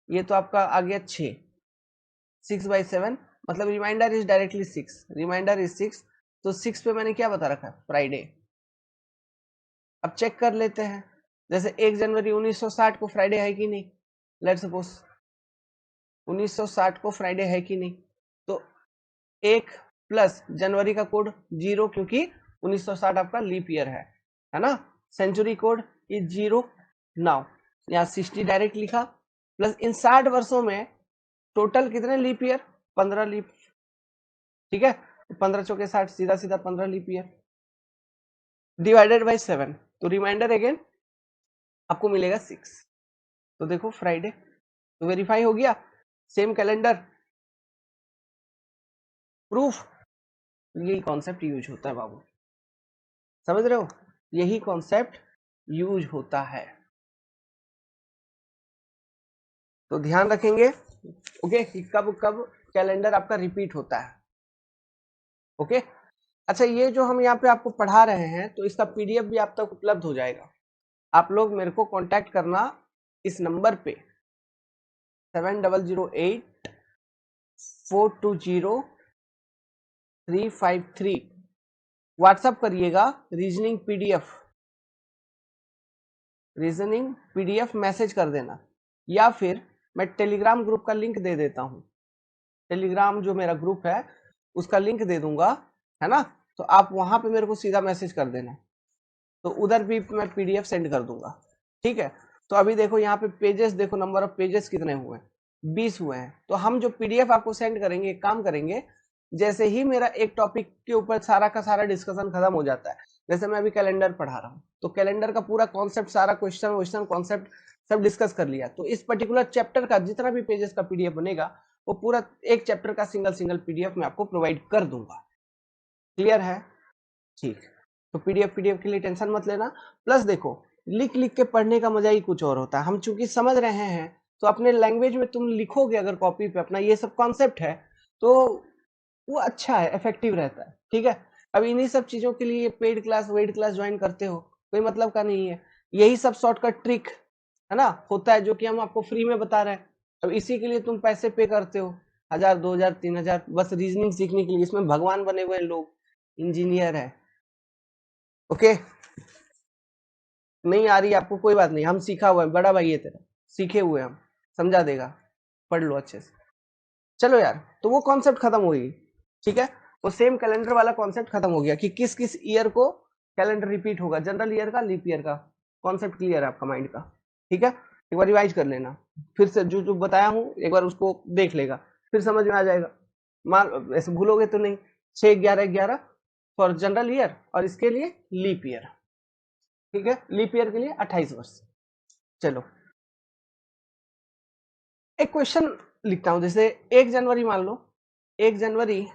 [SPEAKER 2] ये तो आपका आ गया 6, 6/7 मतलब remainder is directly 6, remainder is 6, तो 6 पे मैंने क्या बता रखा है फ्राइडे। अब चेक कर लेते हैं, जैसे 1 जनवरी 1960 को फ्राइडे है कि नहीं, लेट्स सपोज 1960 को फ्राइडे है कि नहीं, तो 1 प्लस जनवरी का कोड 0 क्योंकि 1960 आपका लीप ईयर है ना, सेंचुरी कोड इज 0, नाउ यहाँ 60 डायरेक्ट लिखा, प्लस इन 60 वर्षों में टोटल कितने लीप ईयर 15 लीप, ठीक है, 15 चौके 60 सीधा सीधा 15 लीप ईयर डिवाइडेड बाई 7, तो रिमाइंडर अगेन आपको मिलेगा 6, तो देखो फ्राइडे तो वेरीफाई हो गया, सेम कैलेंडर प्रूफ। यही कॉन्सेप्ट यूज होता है बाबू, समझ रहे हो, यही कॉन्सेप्ट यूज होता है, तो ध्यान रखेंगे ओके कि कब कब कैलेंडर आपका रिपीट होता है। ओके अच्छा, ये जो हम यहाँ पे आपको पढ़ा रहे हैं तो इसका पीडीएफ भी आप तक उपलब्ध हो जाएगा, आप लोग मेरे को कांटेक्ट करना इस नंबर पे 7008420353 व्हाट्सएप करिएगा रीजनिंग पीडीएफ मैसेज कर देना, या फिर मैं टेलीग्राम ग्रुप का लिंक दे देता हूँ, टेलीग्राम जो मेरा ग्रुप है उसका लिंक दे दूंगा, है ना, तो आप वहां पे मेरे को सीधा मैसेज कर देना, तो उधर भी मैं पीडीएफ सेंड कर दूंगा, ठीक है। तो अभी देखो यहाँ पे पेजेस देखो, नंबर ऑफ पेजेस कितने हुए, 20 हुए हैं, तो हम जो पीडीएफ आपको सेंड करेंगे एक काम करेंगे, जैसे ही मेरा एक टॉपिक के ऊपर सारा का सारा डिस्कशन खत्म हो जाता है, जैसे मैं अभी कैलेंडर पढ़ा रहा हूँ तो कैलेंडर का पूरा कॉन्सेप्ट सारा क्वेश्चन कॉन्सेप्ट सब डिस्कस कर लिया, तो इस पर्टिकुलर चैप्टर का जितना भी पेजेस का पीडीएफ बनेगा वो पूरा एक चैप्टर का सिंगल पीडीएफ मैं आपको प्रोवाइड कर दूंगा, क्लियर है, ठीक। तो पीडीएफ के लिए टेंशन मत लेना, प्लस देखो लिख लिख के पढ़ने का मजा ही कुछ और होता है, हम चूंकि समझ रहे हैं तो अपने लैंग्वेज में तुम लिखोगे अगर कॉपी पे अपना ये सब कॉन्सेप्ट है तो वो अच्छा है, इफेक्टिव रहता है, ठीक है। अब इन्हीं सब चीजों के लिए पेड क्लास वेड क्लास ज्वाइन करते हो कोई मतलब का नहीं है, यही सब शॉर्टकट ट्रिक है ना होता है जो कि हम आपको फ्री में बता रहे हैं, अब इसी के लिए तुम पैसे पे करते हो 1000 2000 3000 बस रीजनिंग सीखने के लिए, इसमें भगवान बने हुए लोग इंजीनियर है, ओके। नहीं आ रही आपको कोई बात नहीं, हम सीखा हुआ है, बड़ा भाई है तेरा, सीखे हुए हम, समझा देगा, पढ़ लो अच्छे से, चलो यार, तो वो कॉन्सेप्ट खत्म हो गई, ठीक है, वो सेम कैलेंडर वाला कॉन्सेप्ट खत्म हो गया कि किस किस ईयर को कैलेंडर रिपीट होगा, जनरल ईयर का लीप ईयर का कॉन्सेप्ट क्लियर है आपका माइंड का, ठीक है, एक बार रिवाइज कर लेना, फिर से जो जो बताया हूँ एक बार उसको देख लेगा, फिर समझ में आ जाएगा, मान ऐसे भूलोगे तो नहीं, 6 11 11 फॉर जनरल ईयर और इसके लिए लीप ईयर, ठीक है, लीप ईयर के लिए 28 वर्ष। चलो एक क्वेश्चन लिखता हूं, जैसे 1 जनवरी मान लो, 1 जनवरी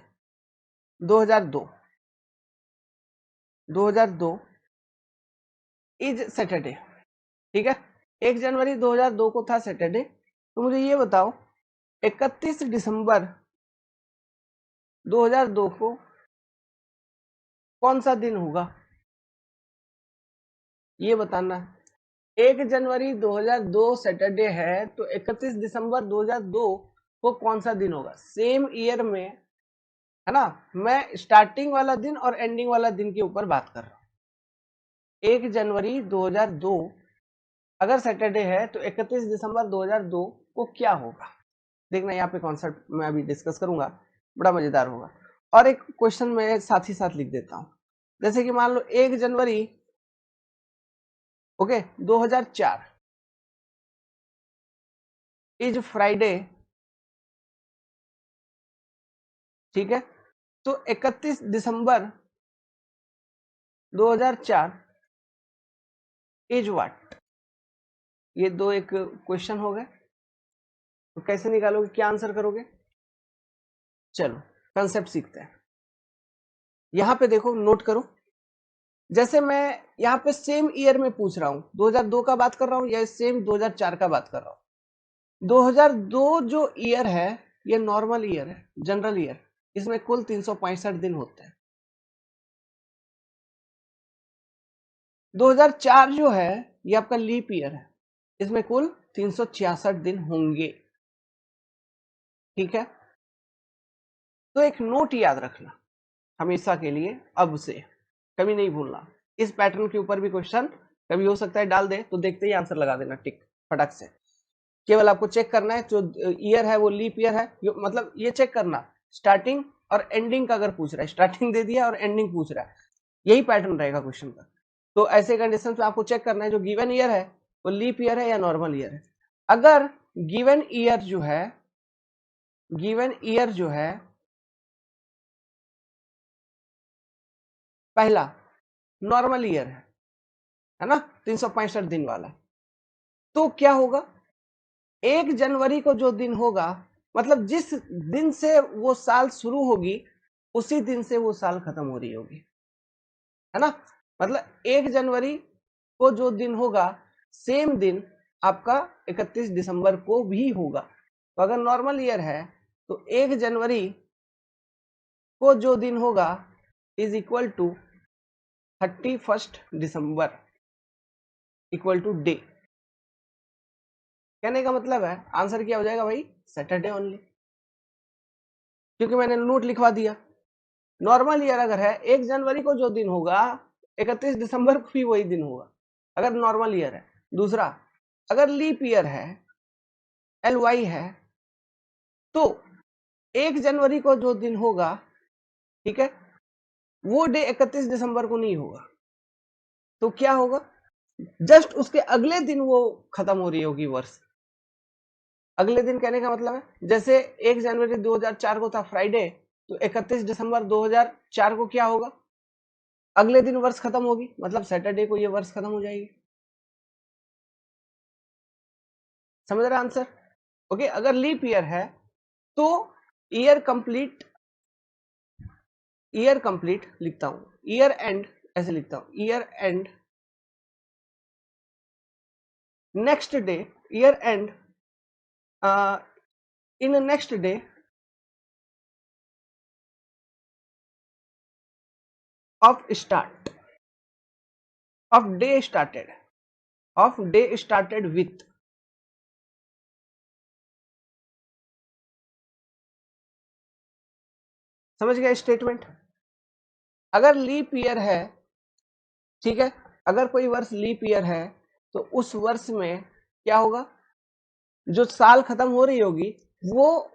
[SPEAKER 2] 2002 इज सैटरडे, ठीक है, 1 जनवरी 2002 को था सैटरडे, तो मुझे ये बताओ 31 दिसंबर 2002 को कौन सा दिन होगा, ये बताना है। 1 जनवरी 2002 सैटरडे है तो 31 दिसंबर 2002 को कौन सा दिन होगा, सेम ईयर में, है ना, मैं स्टार्टिंग वाला दिन और एंडिंग वाला दिन के ऊपर बात कर रहा हूं। 1 जनवरी 2002 अगर सैटरडे है तो 31 दिसंबर 2002 को क्या होगा, देखना यहाँ पे कॉन्सेप्ट मैं अभी डिस्कस करूंगा, बड़ा मजेदार होगा। और एक क्वेश्चन मैं साथ ही साथ लिख देता हूं, जैसे कि मान लो 1 जनवरी ओके 2004 इज फ्राइडे, ठीक है। तो 31 दिसंबर 2004 इज व्हाट? ये दो एक क्वेश्चन हो गए, तो कैसे निकालोगे, क्या आंसर करोगे? चलो कंसेप्ट सीखते हैं। यहां पे देखो, नोट करो। जैसे मैं यहाँ पे सेम ईयर में पूछ रहा हूं, 2002 का बात कर रहा हूं या सेम 2004 का बात कर रहा हूं। 2002 जो ईयर है ये नॉर्मल ईयर है, जनरल ईयर, इसमें कुल 365 दिन होते हैं। 2004 जो है ये आपका लीप ईयर है, इसमें कुल 366 दिन होंगे, ठीक है। तो एक नोट याद रखना हमेशा के लिए, अब से कभी नहीं भूलना। इस पैटर्न के ऊपर भी क्वेश्चन कभी हो सकता है डाल दे, तो देखते ही आंसर लगा देना टिक फटक से। केवल आपको चेक करना है जो ईयर है वो लीप ईयर है, मतलब ये चेक करना स्टार्टिंग और एंडिंग का अगर पूछ रहा है, स्टार्टिंग दे दिया और एंडिंग पूछ रहा है, यही पैटर्न रहेगा क्वेश्चन का। तो ऐसे कंडीशन में आपको चेक करना है जो गिवन ईयर है वो लीप ईयर है या नॉर्मल ईयर है। अगर गिवन ईयर जो है पहला नॉर्मल ईयर है ना, 365 दिन वाला, तो क्या होगा, 1 जनवरी को जो दिन होगा, मतलब जिस दिन से वो साल शुरू होगी उसी दिन से वो साल खत्म हो रही होगी, है ना। मतलब 1 जनवरी को जो दिन होगा सेम दिन आपका 31 दिसंबर को भी होगा। तो अगर नॉर्मल ईयर है तो 1 जनवरी को जो दिन होगा इज इक्वल टू 31 दिसंबर इक्वल टू डे। कहने का मतलब है आंसर क्या हो जाएगा भाई, सैटरडे ओनली, क्योंकि मैंने नोट लिखवा दिया। नॉर्मल ईयर अगर है 1 जनवरी को जो दिन होगा 31 दिसंबर को भी वही दिन होगा, अगर नॉर्मल ईयर है। दूसरा, अगर लीप ईयर है, LY है, तो 1 जनवरी को जो दिन होगा, ठीक है, वो डे 31 दिसंबर को नहीं होगा। तो क्या होगा, जस्ट उसके अगले दिन वो खत्म हो रही होगी वर्ष। अगले दिन कहने का मतलब है जैसे 1 जनवरी 2004 को था फ्राइडे, तो 31 दिसंबर 2004 को क्या होगा, अगले दिन वर्ष खत्म होगी, मतलब सैटरडे को ये वर्ष खत्म हो जाएगी। समझ रहे आंसर? ओके। अगर लीप ईयर है तो ईयर कंप्लीट लिखता हूं, ईयर एंड ऐसे लिखता हूं, year and next day, year and in next day of start of day started with. समझ गया स्टेटमेंट? अगर लीप ईयर है, ठीक है, अगर कोई वर्ष लीप ईयर है तो उस वर्ष में क्या होगा, जो साल खत्म हो रही होगी वो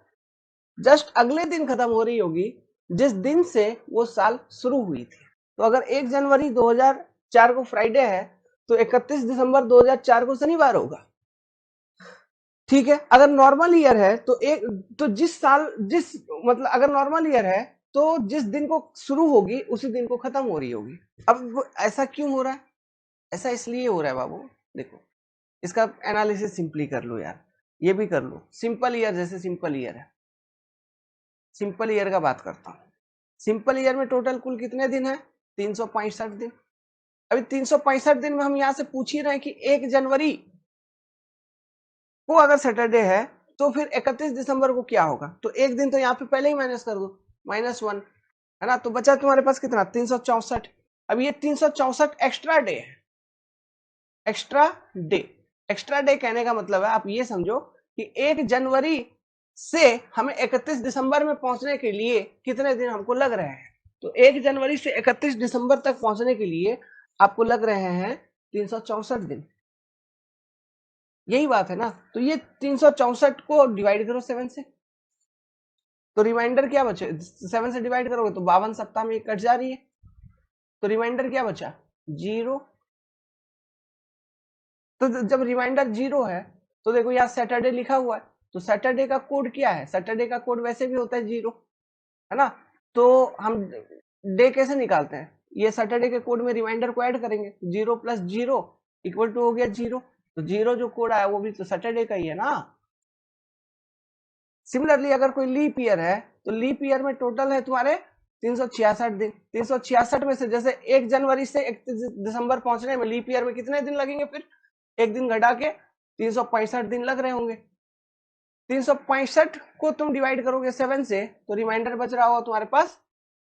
[SPEAKER 2] जस्ट अगले दिन खत्म हो रही होगी जिस दिन से वो साल शुरू हुई थी। तो अगर 1 जनवरी 2004 को फ्राइडे है तो 31 दिसंबर 2004 को शनिवार होगा, ठीक है। अगर नॉर्मल ईयर है तो जिस मतलब अगर नॉर्मल ईयर है तो जिस दिन को शुरू होगी उसी दिन को खत्म हो रही होगी। अब ऐसा क्यों हो रहा है, ऐसा इसलिए हो रहा है बाबू, देखो इसका एनालिसिस सिंपली कर लो यार, ये भी कर लो। सिंपल ईयर, जैसे सिंपल ईयर है, सिंपल ईयर का बात करता हूं। सिंपल ईयर में टोटल कुल कितने दिन है, 365 दिन। अभी 365 दिन में हम यहां से पूछ ही रहे हैं कि 1 जनवरी को अगर सैटरडे है तो फिर 31 दिसंबर को क्या होगा, तो एक दिन तो यहाँ पे पहले ही माइनस कर दो, -1, है ना। तो बचा तुम्हारे पास कितना, 364। अब ये 364 एक्स्ट्रा डे है, एक्स्ट्रा डे कहने का मतलब है आप ये समझो कि 1 जनवरी से हमें 31 दिसंबर में पहुंचने के लिए कितने दिन हमको लग रहे हैं। तो 1 जनवरी से 31 दिसंबर तक पहुंचने के लिए आपको लग रहे हैं 364 दिन, यही बात है ना। तो ये 364 को डिवाइड करो 7 से, तो रिमाइंडर क्या बचे, 7 से डिवाइड करोगे तो 52 सप्ताह में कट जा रही है, तो रिमाइंडर क्या बचा, 0। तो जब रिमाइंडर 0 है तो देखो यहाँ सैटरडे लिखा हुआ है, तो सैटरडे का कोड क्या है? सैटरडे का कोड वैसे भी होता है 0, है ना? तो हम डे कैसे निकालते हैं? ये सैटरडे के कोड में रिमाइंडर को ऐड करेंगे, 0 + 0 इक्वल टू हो गया 0। तो 0 जो कोड आया वो भी तो सैटरडे का ही है ना। सिमिलरली अगर कोई लीप ईयर है तो लीप ईयर में टोटल है तुम्हारे 366 दिन। 366 में से जैसे 1 जनवरी से 31 दिसंबर पहुंचने में लीप ईयर में कितने दिन लगेंगे? फिर एक दिन घटा के 365 दिन लग रहे होंगे। 365 को तुम डिवाइड करोगे 7 से तो रिमाइंडर बच रहा होगा तुम्हारे पास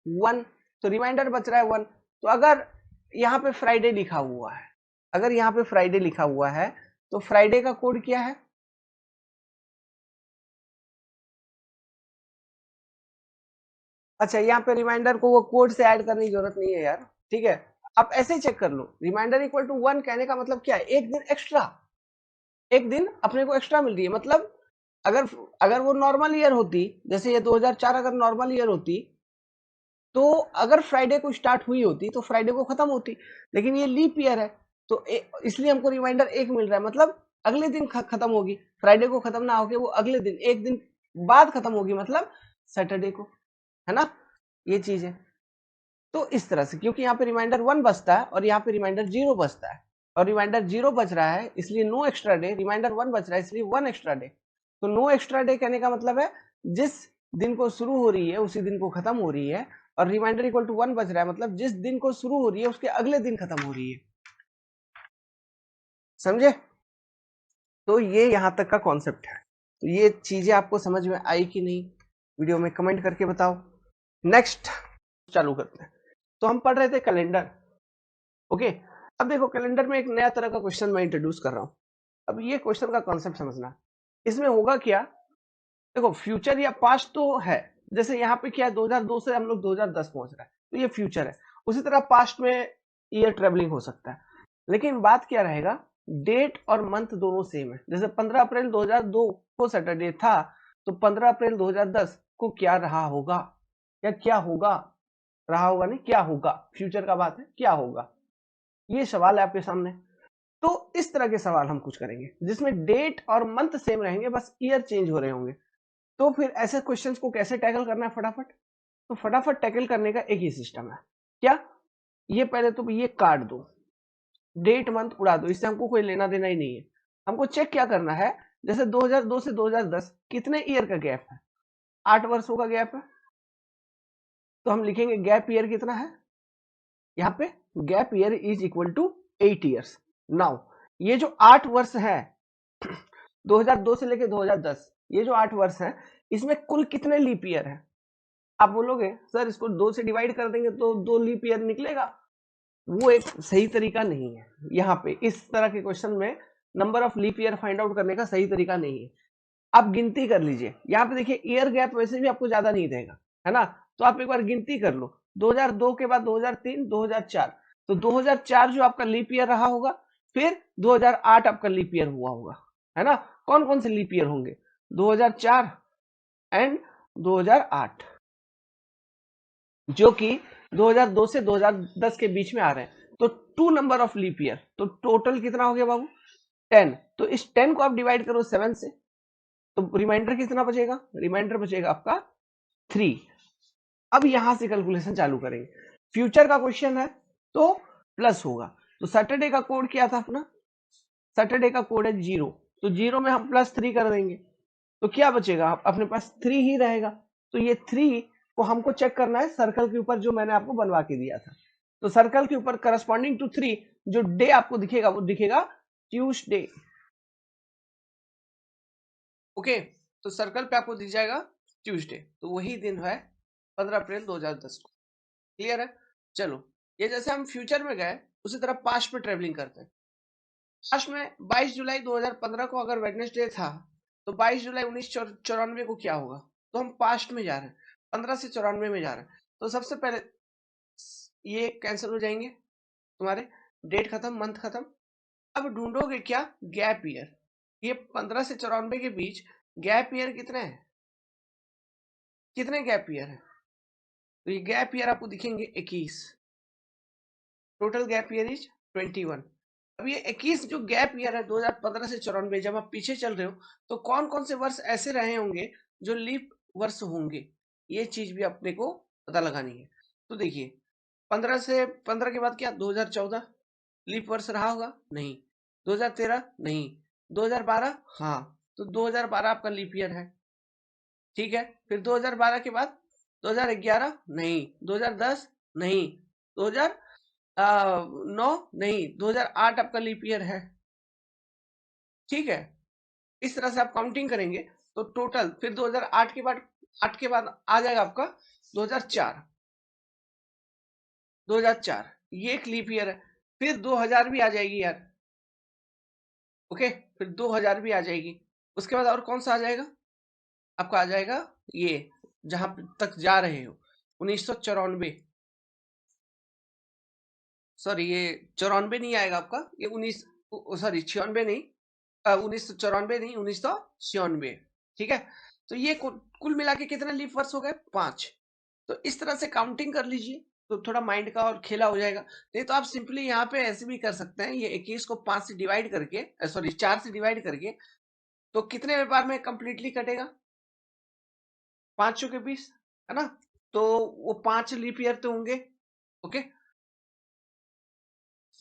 [SPEAKER 2] 1। तो रिमाइंडर बच रहा है 1। तो अगर यहाँ पे फ्राइडे लिखा हुआ है, अगर यहाँ पे फ्राइडे लिखा हुआ है तो फ्राइडे का कोड क्या है? अच्छा, यहाँ पे रिमाइंडर को वो कोड से ऐड करने की जरूरत नहीं है यार, ठीक है। आप ऐसे ही चेक कर लो, रिमाइंडर इक्वल टू 1 कहने का मतलब क्या है? एक दिन एक्स्ट्रा, एक दिन अपने को एक्स्ट्रा मिल रही है। मतलब अगर अगर वो नॉर्मल ईयर होती, जैसे ये 2004 अगर नॉर्मल ईयर होती तो अगर फ्राइडे को स्टार्ट हुई होती तो फ्राइडे को खत्म होती, लेकिन ये लीप ईयर है तो इसलिए हमको रिमाइंडर 1 मिल रहा है। मतलब अगले दिन खत्म होगी, फ्राइडे को खत्म ना होके वो अगले दिन एक दिन बाद खत्म होगी, मतलब सैटरडे को, है ना? ये चीज है। तो इस तरह से, क्योंकि यहाँ पे रिमाइंडर 1 बचता है और यहाँ पे रिमाइंडर 0 बचता है, और रिमाइंडर 0 बच रहा है इसलिए नो एक्स्ट्रा डे, रिमाइंडर 1 बच रहा है इसलिए 1 एक्स्ट्रा डे। तो नो एक्स्ट्रा डे कहने का मतलब है जिस दिन को शुरू हो रही है उसी दिन को खत्म हो रही है, और रिमाइंडर इक्वल टू 1 बच रहा है मतलब जिस दिन को शुरू हो रही है उसके अगले दिन खत्म हो रही है। समझे? तो ये यहां तक का कॉन्सेप्ट है। तो ये चीजें आपको समझ में आई कि नहीं, वीडियो में कमेंट करके बताओ। नेक्स्ट चालू करते हैं। तो हम पढ़ रहे थे कैलेंडर, ओके। अब देखो कैलेंडर में एक नया तरह का क्वेश्चन मैं इंट्रोड्यूस कर रहा हूं। अब ये क्वेश्चन का कॉन्सेप्ट समझना, इसमें होगा क्या? देखो फ्यूचर या पास्ट तो है, जैसे यहाँ पे क्या है 2002 से हम लोग 2010 पहुंच रहा है तो ये फ्यूचर है। उसी तरह पास्ट में ईयर ट्रेवलिंग हो सकता है, लेकिन बात क्या रहेगा, डेट और मंथ दोनों सेम है। जैसे 15 अप्रैल 2002 को सैटरडे था तो 15 अप्रैल 2010 को क्या रहा होगा, या क्या होगा, रहा होगा नहीं क्या होगा, फ्यूचर का बात है, क्या होगा, ये सवाल है आपके सामने। तो इस तरह के सवाल हम कुछ करेंगे जिसमें डेट और मंथ सेम रहेंगे, बस ईयर चेंज हो रहे होंगे। तो फिर ऐसे क्वेश्चंस को कैसे टैकल करना है फटाफट? तो फटाफट टैकल करने का एक ही सिस्टम है, क्या? ये पहले तो ये काट दो, डेट मंथ उड़ा दो, इससे हमको कोई लेना देना ही नहीं है। हमको चेक क्या करना है, जैसे 2002 से 2010 कितने ईयर का गैप है? 8 वर्षों का गैप है। तो हम लिखेंगे गैप ईयर कितना है, यहाँ पे gap year is equal to 8 years. Now ये जो 8 वर्ष है 2002 से लेके 2010, ये जो 8 वर्ष है इसमें कुल कितने लीप ईयर है? आप बोलोगे सर इसको 2 से डिवाइड कर देंगे तो 2 लीप ईयर निकलेगा। वो एक सही तरीका नहीं है। यहाँ पे इस तरह के क्वेश्चन में number of leap year find out करने का सही तरीका नहीं है। आप गिनती कर लीजिए, यहाँ पे देखिए ईयर गैप वैसे भी आपको ज्यादा नहीं देगा, है ना? तो आप एक बार गिनती कर लो, 2002 के बाद 2003 2004, तो 2004 जो आपका लीप ईयर रहा होगा, फिर 2008 आपका लीप ईयर हुआ होगा, है ना? कौन कौन से लीप ईयर होंगे? 2004 एंड 2008, जो कि 2002 से 2010 के बीच में आ रहे हैं। तो 2 नंबर ऑफ लीप ईयर, तो टोटल कितना हो गया बाबू? 10। तो इस 10 को आप डिवाइड करो 7 से, तो रिमाइंडर कितना बचेगा? रिमाइंडर बचेगा आपका 3। अब यहां से कैलकुलेशन चालू करेंगे। फ्यूचर का क्वेश्चन है तो प्लस होगा, तो सैटरडे का कोड क्या था अपना? सैटरडे का कोड है 0, तो 0 में हम +3 कर देंगे तो क्या बचेगा? अपने पास 3 ही रहेगा। तो ये 3 को हमको चेक करना है सर्कल के ऊपर जो मैंने आपको बनवा के दिया था। तो सर्कल के ऊपर करस्पॉन्डिंग टू 3 जो डे आपको दिखेगा वो दिखेगा ट्यूसडे, ओके। तो सर्कल पे आपको दिख जाएगा ट्यूसडे, तो वही दिन है 15 अप्रैल 2010 को। क्लियर है? चलो, ये जैसे हम फ्यूचर में गए उसी तरह पास्ट में ट्रेवलिंग करते हैं। पास्ट में 22 जुलाई 2015 को अगर वेडनेसडे था तो 22 जुलाई 1994 को क्या होगा? तो हम पास्ट में जा रहे हैं, 15 से 94 में जा रहे हैं। तो सबसे पहले ये कैंसिल हो जाएंगे तुम्हारे, डेट खत्म, मंथ खत्म। अब ढूंढोगे क्या? Gap year. ये 15 से 94 के बीच गैप ईयर कितने हैं? कितने गैप ईयर है? तो ये गैप ईयर आपको दिखेंगे 21। Total gap year is 21। अब ये 21 जो गैप ईयर है 2015 से 94, जब आप पीछे चल रहे हो तो कौन कौन से वर्ष ऐसे रहे होंगे जो लीप वर्ष होंगे, ये चीज भी अपने को पता लगानी है। तो देखिए 15 के बाद क्या 2014 लीप वर्ष रहा होगा? नहीं। 2013 नहीं। 2012 हाँ, तो 2012 आपका लीप ईयर है, ठीक है। फिर 2012 के बाद 2011 नहीं, 2010 नहीं, 2009 नहीं, 2008 आपका लीप ईयर है, ठीक है। इस तरह से आप काउंटिंग करेंगे तो टोटल फिर 2008 के बाद 8 के बाद आ जाएगा आपका 2004। 2004 ये एक लीप ईयर है। फिर 2000 भी आ जाएगी यार, ओके, फिर 2000 भी आ जाएगी। उसके बाद और कौन सा आ जाएगा आपका? आ जाएगा ये जहां तक जा रहे हो 1994, सॉरी ये 94 नहीं आएगा आपका, ये 19 सॉरी 96 नहीं, 1994 नहीं, 1996, ठीक है। तो ये कुल मिला के कितने लीप वर्ष हो गए? 5। तो इस तरह से काउंटिंग कर लीजिए तो थोड़ा माइंड का और खेला हो जाएगा। नहीं तो आप सिंपली यहाँ पे ऐसे भी कर सकते हैं, ये 21 को 5 से डिवाइड करके, सॉरी 4 से डिवाइड करके, तो कितने बार में कंप्लीटली कटेगा? 5 के 20, है ना। तो वो 5 लीप ईयर तो होंगे, ओके।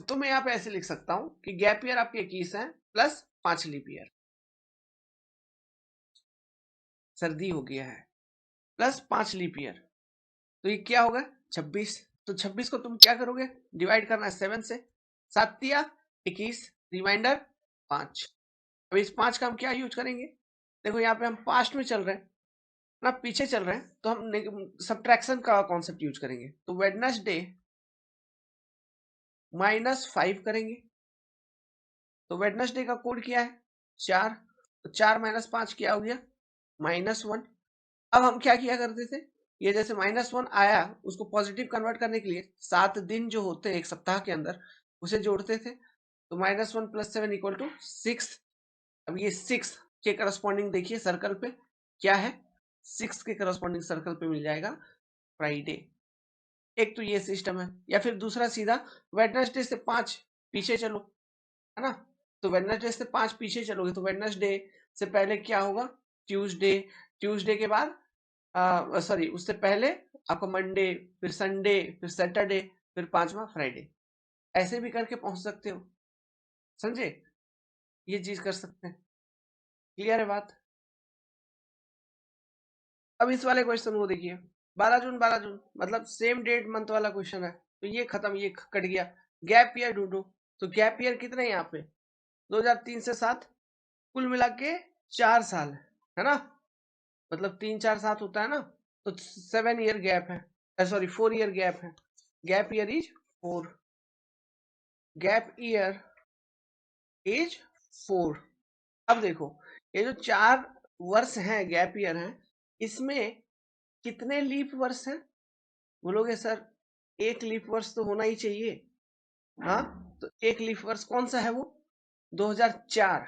[SPEAKER 2] तो मैं यहाँ पे ऐसे लिख सकता हूं कि गैप ईयर आपके 21 है प्लस 5 लीप ईयर, सर्दी हो गया है, प्लस 5 लीप ईयर, तो ये क्या होगा? 26। तो 26 को तुम क्या करोगे? डिवाइड करना है 7 से, 7 दिया 21, रिमाइंडर 5। अब इस 5 का हम क्या यूज करेंगे? देखो यहाँ पे हम पास्ट में चल रहे हैं ना, पीछे चल रहे हैं, तो हम सब्ट्रैक्शन का कॉन्सेप्ट यूज करेंगे। तो वेडनेसडे -5 करेंगे। तो वेडनेसडे का कोड क्या है? 4। तो 4 - 5 क्या हो गया? -1। अब हम क्या किया करते थे, ये जैसे -1 आया उसको पॉजिटिव कन्वर्ट करने के लिए 7 दिन जो होते हैं एक सप्ताह के अंदर उसे जोड़ते थे। तो -1 + 7 = 6। अब ये 6 के करस्पॉन्डिंग देखिए सर्कल पे क्या है, 6 के करस्पॉन्डिंग सर्कल पे मिल जाएगा फ्राइडे। एक तो ये सिस्टम है, या फिर दूसरा सीधा वेडनेसडे से 5 पीछे चलो, है ना। तो वेडनेसडे से 5 पीछे चलोगे तो वेडनेसडे से पहले क्या होगा? ट्यूसडे। ट्यूसडे के बाद सॉरी उससे पहले आपको मंडे, फिर संडे, फिर सैटरडे, फिर 5वां फ्राइडे। ऐसे भी करके पहुंच सकते हो, समझे? ये चीज कर सकते हैं। क्लियर है बात? अब इस वाले क्वेश्चन को देखिए, 12 जून 12 जून मतलब सेम डेट मंथ वाला क्वेश्चन है, तो ये खत्म, ये कट गया। गैप ईयर ढूंढो, तो गैप ईयर कितने हैं यहाँ पे? 2003 से 7, कुल मिला के 4 साल है ना, मतलब 3 4 7 होता है ना, तो 7 ईयर गैप है, सॉरी 4 ईयर गैप है। Gap year is 4, gap year is 4। अब देखो ये जो 4 वर्ष हैं गैप ईयर हैं, इसमें कितने लीप वर्ष हैं? बोलोगे सर एक लीप वर्ष तो होना ही चाहिए, हाँ। तो एक लीप वर्ष कौन सा है वो? 2004।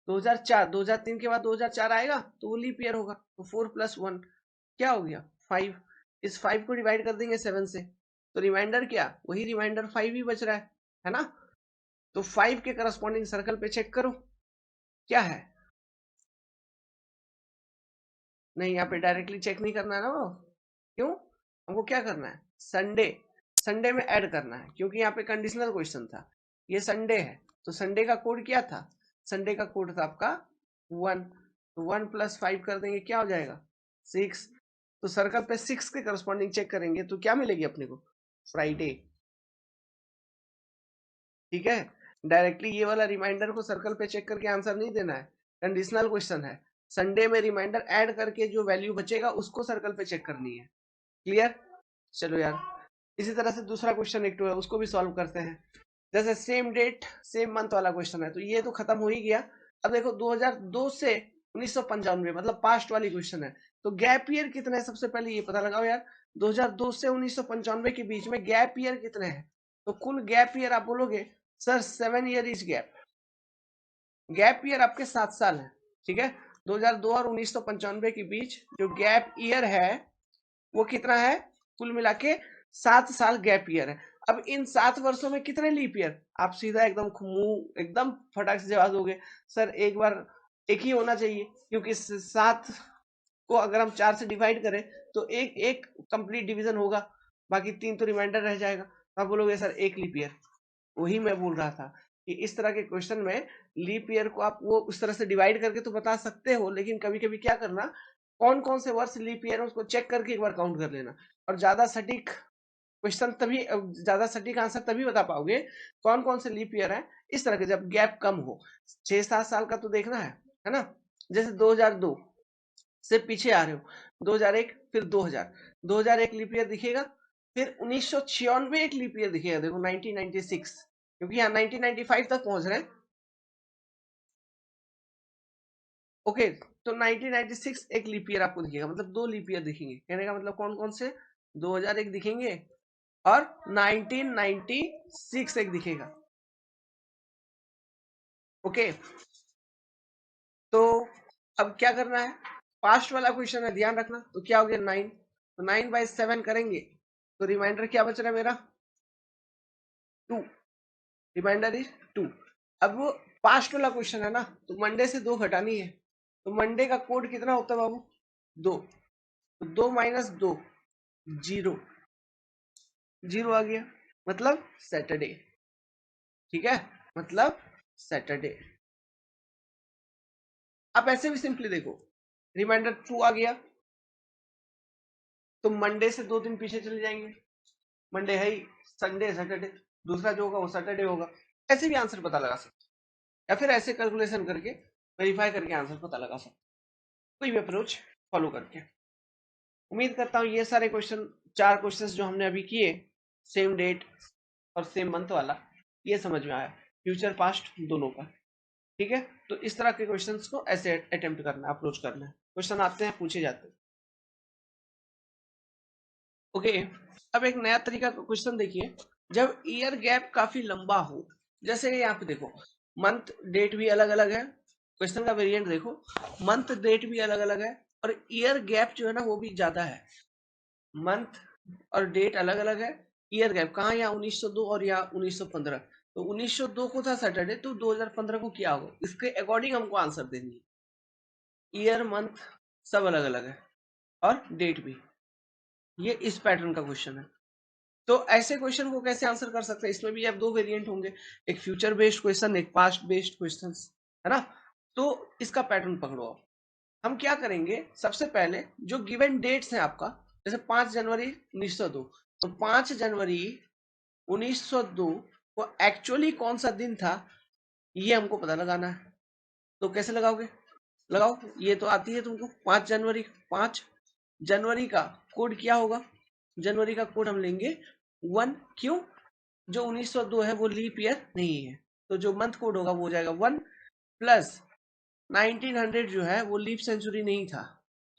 [SPEAKER 2] 2004, 2003 के बाद 2004 आएगा तो वो लीप ईयर होगा। तो 4 + 1 क्या हो गया? 5। इस 5 को डिवाइड कर देंगे 7 से, तो रिमाइंडर क्या? वही रिमाइंडर 5 ही बच रहा है ना। तो 5 के करस्पॉन्डिंग सर्कल पे चेक करो क्या है। नहीं, यहाँ पे डायरेक्टली चेक नहीं करना है ना वो। क्यों? हमको क्या करना है? संडे, संडे में ऐड करना है, क्योंकि यहाँ पे कंडीशनल क्वेश्चन था। ये संडे है तो संडे का कोड क्या था? संडे का कोड था आपका 1। तो 1 + 5 कर देंगे, क्या हो जाएगा? 6। तो सर्कल पे 6 के करस्पॉन्डिंग चेक करेंगे तो क्या मिलेगी अपने को? फ्राइडे, ठीक है। डायरेक्टली ये वाला रिमाइंडर को सर्कल पे चेक करके आंसर नहीं देना है, कंडीशनल क्वेश्चन है। संडे में रिमाइंडर ऐड करके जो वैल्यू बचेगा उसको सर्कल पे चेक करनी है। क्लियर? चलो यार, इसी तरह से दूसरा क्वेश्चन एक है उसको भी सॉल्व करते हैं। जैसे सेम डेट सेम मंथ वाला क्वेश्चन है, तो ये तो खत्म हो ही गया। अब देखो 2002 से 1995 मतलब पास्ट वाली क्वेश्चन है, तो गैप ईयर कितने हैं सबसे पहले ये पता लगाओ यार। 2002 से 1995 के बीच में गैप ईयर कितने हैं? तो कुल गैप ईयर आप बोलोगे sir 7 year is gap. Gap year आपके 7 साल है, ठीक है। 2002 और 1995 के बीच जो गैप ईयर है वो कितना है? कुल मिला के 7 साल गैप ईयर है। अब इन 7 वर्षों में कितने लीप ईयर? आप सीधा एकदम मुंह एकदम फटाक से जवाब दोगे, सर एक बार एक ही होना चाहिए, क्योंकि 7 को अगर हम 4 से डिवाइड करें तो एक एक कंप्लीट डिवीजन होगा, बाकी 3 तो रिमाइंडर रह जाएगा। तो आप बोलोगे सर एक लीप ईयर। वही मैं बोल रहा था कि इस तरह के क्वेश्चन में लीप ईयर को आप वो उस तरह से डिवाइड करके तो बता सकते हो, लेकिन कभी कभी क्या करना, कौन कौन से वर्ष लीप ईयर है उसको चेक करके एक बार काउंट कर लेना। और ज्यादा सटीक क्वेश्चन तभी, ज्यादा सटीक आंसर तभी बता पाओगे कौन कौन से लीप ईयर है, इस तरह के जब गैप कम हो। 6-7 साल का तो देखना है ना। जैसे 2002 से पीछे आ रहे हो, 2001 फिर 2000, 2001 लीप ईयर दिखेगा, फिर 1996 एक लीप ईयर दिखेगा, देखो 1996, क्योंकि यहाँ 1995 तक पहुंच रहे हैं। ओके, तो 1996 एक लीप ईयर आपको दिखेगा, मतलब 2 लीप ईयर दिखेंगे। कहने का मतलब कौन कौन से, 2001 दिखेंगे और 1996 एक दिखेगा। ओके, तो अब क्या करना है, पास्ट वाला क्वेश्चन है, ध्यान रखना। तो क्या हो गया 9, तो 9/7 करेंगे तो रिमाइंडर क्या बच रहा है मेरा, 2, रिमाइंडर इज 2। अब वो पास्ट वाला क्वेश्चन है ना, तो मंडे से 2 घटानी है, तो मंडे का कोड कितना होता है बाबू, 2, तो 2 - 2 0, 0 आ गया, मतलब सैटरडे। ठीक है, मतलब सैटरडे। आप ऐसे भी सिंपली देखो, रिमाइंडर 2 आ गया तो मंडे से 2 दिन पीछे चले जाएंगे, मंडे है ही, संडे सैटरडे, दूसरा जो होगा वो सैटरडे होगा। ऐसे भी आंसर पता लगा सकते, या फिर ऐसे कैलकुलेशन करके वेरीफाई करके आंसर पता लगा सकते, कोई भी अप्रोच फॉलो करके। उम्मीद करता हूँ ये सारे क्वेश्चन, 4 क्वेश्चंस जो हमने अभी किए, सेम डेट और सेम मंथ वाला, ये समझ में आया, फ्यूचर पास्ट दोनों का। ठीक है, तो इस तरह के क्वेश्चंस को ऐसे अटेम्प्ट करना, अप्रोच करना है। क्वेश्चन आते हैं, पूछे जाते हैं। ओके, अब एक नया तरीका का क्वेश्चन देखिए, जब ईयर गैप काफी लंबा हो, जैसे यहाँ पे देखो मंथ डेट भी अलग अलग है, क्वेश्चन का वेरिएंट देखो, मंथ डेट भी अलग अलग है और ईयर गैप जो है ना वो भी ज्यादा है। मंथ और डेट अलग अलग है, ईयर गैप कहाँ, यहाँ 1902 और यहाँ 1915। तो 1902 को था सैटरडे, तो 2015 को क्या होगा, इसके अकॉर्डिंग हमको आंसर देनी है। ईयर मंथ सब अलग अलग है और डेट भी, ये इस पैटर्न का क्वेश्चन है। तो ऐसे क्वेश्चन को कैसे आंसर कर सकते हैं, इसमें भी अब 2 वेरिएंट होंगे, एक फ्यूचर बेस्ड क्वेश्चन, एक पास्ट बेस्ड क्वेश्चन, है ना। तो इसका पैटर्न पकड़ो आप। हम क्या करेंगे, सबसे पहले जो गिवन डेट्स हैं आपका, जैसे 5 जनवरी 1902, तो 5 जनवरी 1902 को एक्चुअली कौन सा दिन था, ये हमको पता लगाना है। तो कैसे लगाओगे, लगाओ, ये तो आती है तुमको, 5 जनवरी, 5 जनवरी का कोड क्या होगा, जनवरी का कोड हम लेंगे 1, क्यों, जो 1902 है वो लीप ईयर नहीं है, तो जो मंथ कोड होगा वो हो जाएगा 1, प्लस 1900 जो है वो लीप सेंचुरी नहीं था,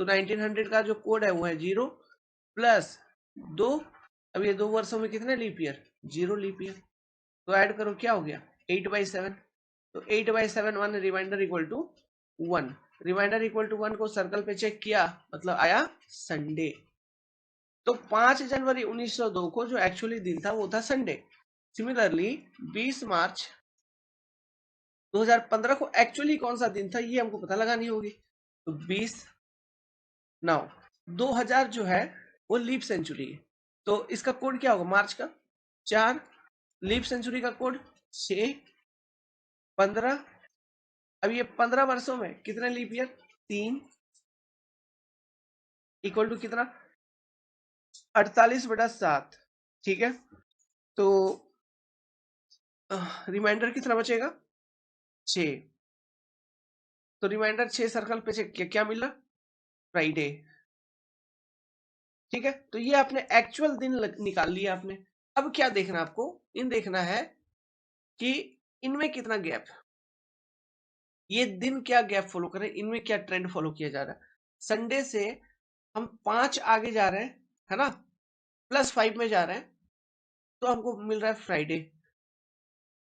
[SPEAKER 2] तो 1900 का जो कोड है वो है 0, प्लस 2, अब ये 2 वर्षों में कितने लीप ईयर, 0 लीप ईयर, तो ऐड करो क्या हो गया 8/7, तो 8/7 1 remainder equal to 1, remainder equal to 1 को सर्कल पे चेक किया, मतलब आया संडे। तो 5 जनवरी 1902 को जो एक्चुअली दिन था वो था संडे। सिमिलरली 20 मार्च 2015 को एक्चुअली कौन सा दिन था, ये हमको पता लगानी होगी। तो 20, नाउ 2000 जो है वो लीप सेंचुरी है, तो इसका कोड क्या होगा, मार्च का 4, लीप सेंचुरी का कोड 6, 15, अब ये 15 वर्षों में कितने लीप ईयर, 3, इक्वल टू कितना, 48/7। ठीक है, तो रिमाइंडर कितना बचेगा, 6, तो रिमाइंडर 6 सर्कल पे चेक किया, क्या मिला, फ्राइडे। ठीक है, तो ये आपने एक्चुअल दिन निकाल लिया आपने। अब क्या देखना आपको, इन देखना है कि इनमें कितना गैप, ये दिन क्या गैप फॉलो कर रहे हैं, इनमें क्या ट्रेंड फॉलो किया जा रहा है। संडे से हम 5 आगे जा रहे हैं, है ना, +5 में जा रहे हैं, तो हमको मिल रहा है फ्राइडे,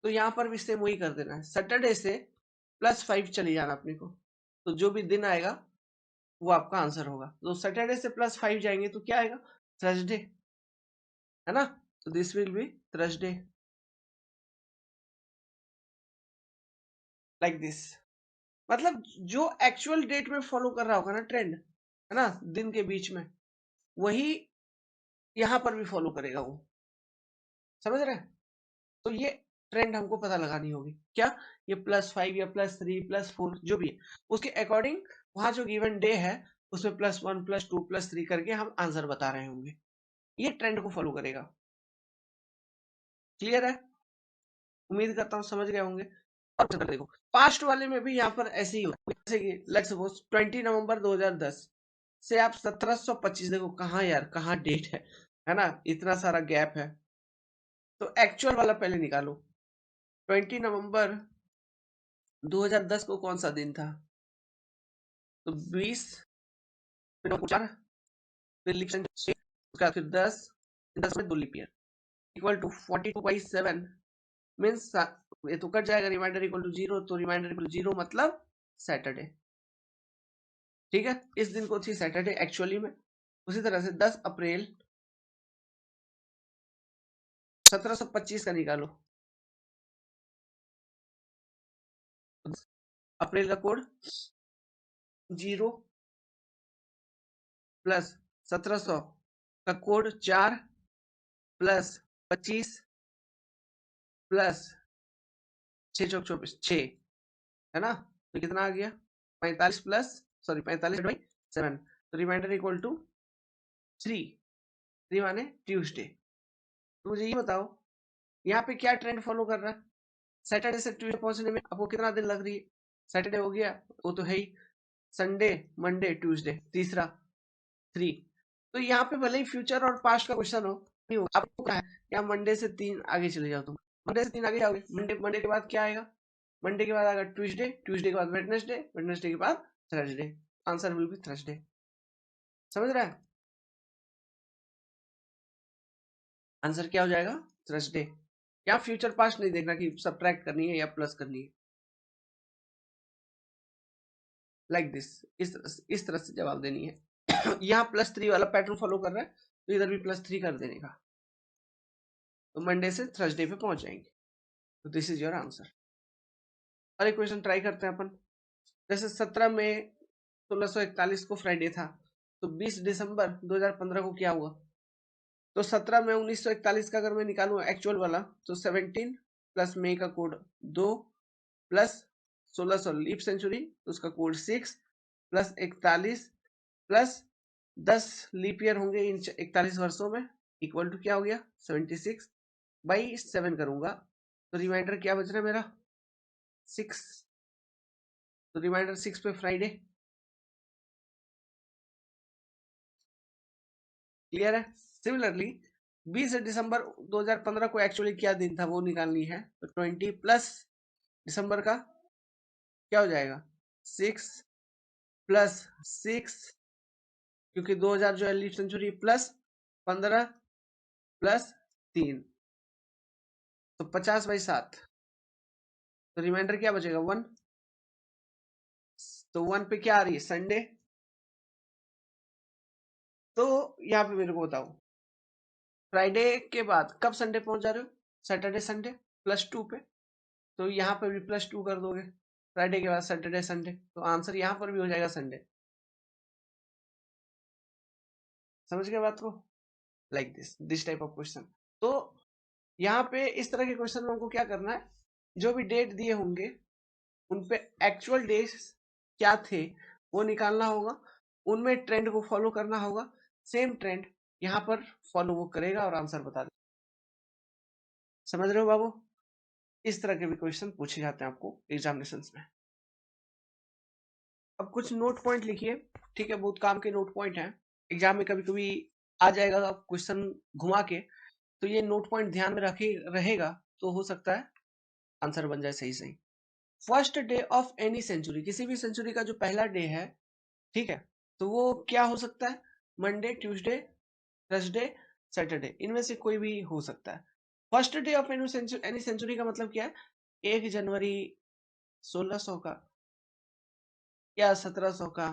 [SPEAKER 2] तो यहां पर भी सेम वही कर देना है, सैटरडे से +5 चले जाना अपने को, तो जो भी दिन आएगा वो आपका आंसर होगा। तो सैटरडे से +5 जाएंगे तो क्या आएगा, थर्सडे, है ना, तो this will be Thursday, like this. मतलब जो एक्चुअल डेट में फॉलो कर रहा होगा ना ट्रेंड, है ना, दिन के बीच में, वही यहां पर भी फॉलो करेगा वो। समझ रहे हैं? तो ये ट्रेंड हमको पता लगानी होगी। क्या? ये +5 या +3 +4 जो भी है, उसके अकॉर्डिंग वहां जो गिवन डे है उसमें +1 +2 +3 करके हम आंसर बता रहे होंगे। ये ट्रेंड को फॉलो करेगा। क्लियर है? उम्मीद करता हूँ समझ गए होंगे। और देखो पास्ट वाले में भी यहाँ पर ऐसे ही होगा, जैसे कि लेट्स सपोज 20 नवंबर 2010 से आप 1725, देखो कहाँ यार, कहाँ डेट है ना, इतना सारा गैप है। तो एक्चुअल वाला पहले निकालो। 20 नवंबर 2010 को कौन सा दिन था? तो 20, फिर 4, फिर लीप सेंचुरी, उसके बाद फिर 10, 10 में 2 leap year, equal to 42/7 means ये तो कट जाएगा, रिमाइंडर इक्वल टू 0, तो रिमाइंडर इक्वल टू 0 मतलब सैटरडे। ठीक है, इस दिन को थी सैटरडे एक्चुअली में। उसी तरह से 10 अप्रैल 1725 का निकालो। अप्रैल का कोड 0 प्लस 1700 का कोड 4 प्लस 25 प्लस 6 चौक 24 6, है ना? तो कितना आ गया? 45 प्लस, सॉरी 45/7, तो रिमाइंडर इक्वल टू 3, 3 माने ट्यूसडे। तो मुझे ये बताओ यहाँ पे क्या ट्रेंड फॉलो कर रहा है? सैटरडे से ट्यूसडे पहुंचने में आपको कितना दिन लग रही है? सैटरडे हो गया, वो तो है ही, संडे मंडे ट्यूसडे, तीसरा 3। तो यहाँ पे भले ही फ्यूचर और पास्ट का क्वेश्चन हो, नहीं हो, आपको क्या है, यहाँ मंडे से 3 आगे चले जाओ तुम, मंडे से 3 आगे जाओगे, मंडे मंडे के बाद क्या आएगा? मंडे के बाद आएगा ट्यूसडे, ट्यूसडे के बाद वेडनेसडे, वेडनेसडे के बाद Thursday. Answer will be Thursday. समझ रहा है? आंसर क्या हो जाएगा? थर्सडे। क्या फ्यूचर पास्ट नहीं देखना कि सब्ट्रैक्ट करनी है या प्लस करनी है। लाइक दिस, इस तरह से जवाब देनी है। यहाँ +3 वाला पैटर्न फॉलो कर रहा है, तो इधर भी +3 कर देने का, तो मंडे से थर्सडे पे पहुंच जाएंगे। तो दिस इज योर आंसर। और एक क्वेश्चन ट्राई करते हैं अपन। जैसे 17 मई 1641 को फ्राइडे था, तो 20 दिसंबर 2015 को क्या हुआ? तो 17 मई 1941 का अगर मैं निकालूं एक्चुअल वाला, तो 17 प्लस मई का कोड 2 प्लस 1600 लीप सेंचुरी, उसका code 6 plus 41 plus 10 leap year होंगे इन 41 वर्षों में, इक्वल टू क्या हो गया? 76/7 करूंगा, तो रिमाइंडर क्या बच रहा है मेरा? 6। तो रिमाइंडर 6 पे फ्राइडे। क्लियर है? सिमिलरली 20 दिसंबर 2015 को एक्चुअली क्या दिन था वो निकालनी है, तो 20 प्लस दिसंबर का क्या हो जाएगा? 6 प्लस 6, क्योंकि 2000 जो है लीप सेंचुरी, प्लस 15 प्लस 3, तो 50/7। तो रिमाइंडर क्या बचेगा? 1। तो 1 पे क्या आ रही है? संडे। तो यहाँ पे मेरे को बताओ, फ्राइडे के बाद कब संडे पहुंच जा रहे हो? सैटरडे संडे +2 पे, तो यहाँ पे भी +2 कर दोगे, फ्राइडे के बाद सैटरडे संडे, तो आंसर यहाँ पर भी हो जाएगा संडे। समझ गए बात को? Like this type of question. तो यहाँ पे इस तरह के क्वेश्चन में हमको क्या करना है, जो भी डेट दिए होंगे उन पे एक्चुअल डेट्स क्या थे वो निकालना होगा, उनमें ट्रेंड को फॉलो करना होगा, सेम ट्रेंड यहाँ पर फॉलो वो करेगा और आंसर बता देगा। समझ रहे हो बाबू? इस तरह के भी क्वेश्चन पूछे जाते हैं आपको एग्जामिनेशन में। अब कुछ नोट पॉइंट लिखिए, ठीक है, बहुत काम के नोट पॉइंट हैं, एग्जाम में कभी कभी आ जाएगा क्वेश्चन घुमा के, तो ये नोट पॉइंट ध्यान में रखे रहेगा तो हो सकता है आंसर बन जाए सही सही। First day of any century, किसी भी सेंचुरी का जो पहला डे है, ठीक है, तो वो क्या हो सकता है? मंडे, ट्यूसडे, थर्सडे, सैटरडे, इनमें से कोई भी हो सकता है। First day of any century का मतलब क्या है? 1 जनवरी 1600 का, या 1700 का,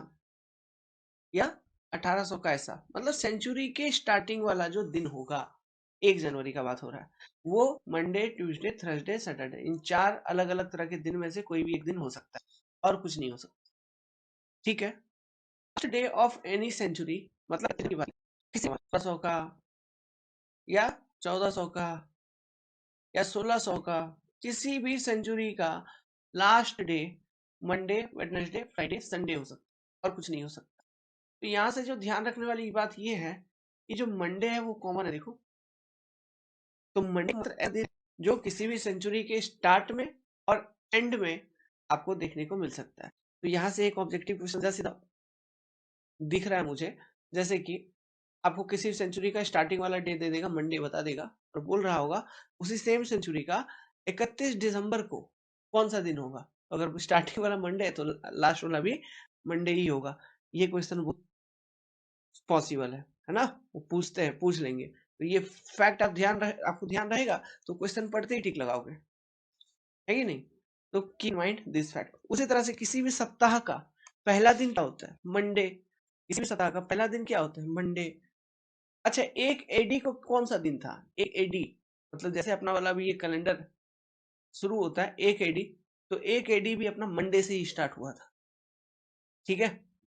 [SPEAKER 2] या 1800 का, ऐसा मतलब सेंचुरी के स्टार्टिंग वाला जो दिन होगा, 1 जनवरी का बात हो रहा है, वो मंडे, ट्यूसडे, थर्सडे, सैटरडे, इन 4 अलग अलग तरह के दिन में से कोई भी एक दिन हो सकता है और कुछ नहीं हो सकता। ठीक है, first day of any century मतलब कितनी बार, किसी 1500 का या 1400 का या 1600 का, किसी भी सेंचुरी का last day Monday, Wednesday, Friday, Sunday हो सकता है और कुछ नहीं हो सकता। तो यहां से जो ध्यान रखने वाली बात ये है कि जो मंडे है वो कॉमन है। देखो, तो मंडे मतलब ऐसा दिन जो किसी भी सेंचुरी के स्टार्ट में और एंड में आपको देखने को मिल सकता है। तो यहां से एक ऑब्जेक्टिव क्वेश्चन सीधा दिख रहा है मुझे, जैसे कि आपको किसी सेंचुरी का स्टार्टिंग वाला डे दे देगा, मंडे बता देगा और बोल रहा होगा उसी सेम सेंचुरी का 31 दिसंबर को कौन सा दिन होगा। अगर स्टार्टिंग वाला मंडे है तो लास्ट वाला भी मंडे ही होगा। ये क्वेश्चन बहुत पॉसिबल है ना, वो पूछते हैं, पूछ लेंगे। तो ये फैक्ट आपको ध्यान रहेगा तो क्वेश्चन पढ़ते ही टिक लगाओगे, है कि नहीं। तो keep in mind this fact. उसी तरह से किसी भी सप्ताह का पहला दिन क्या होता है, मंडे। किसी भी सप्ताह का पहला दिन क्या होता है, मंडे। अच्छा, एक एडी को कौन सा दिन था, एक एडी मतलब जैसे अपना वाला भी ये कैलेंडर शुरू होता है एक एडी, तो एक एडी भी अपना मंडे से ही स्टार्ट हुआ था। ठीक है,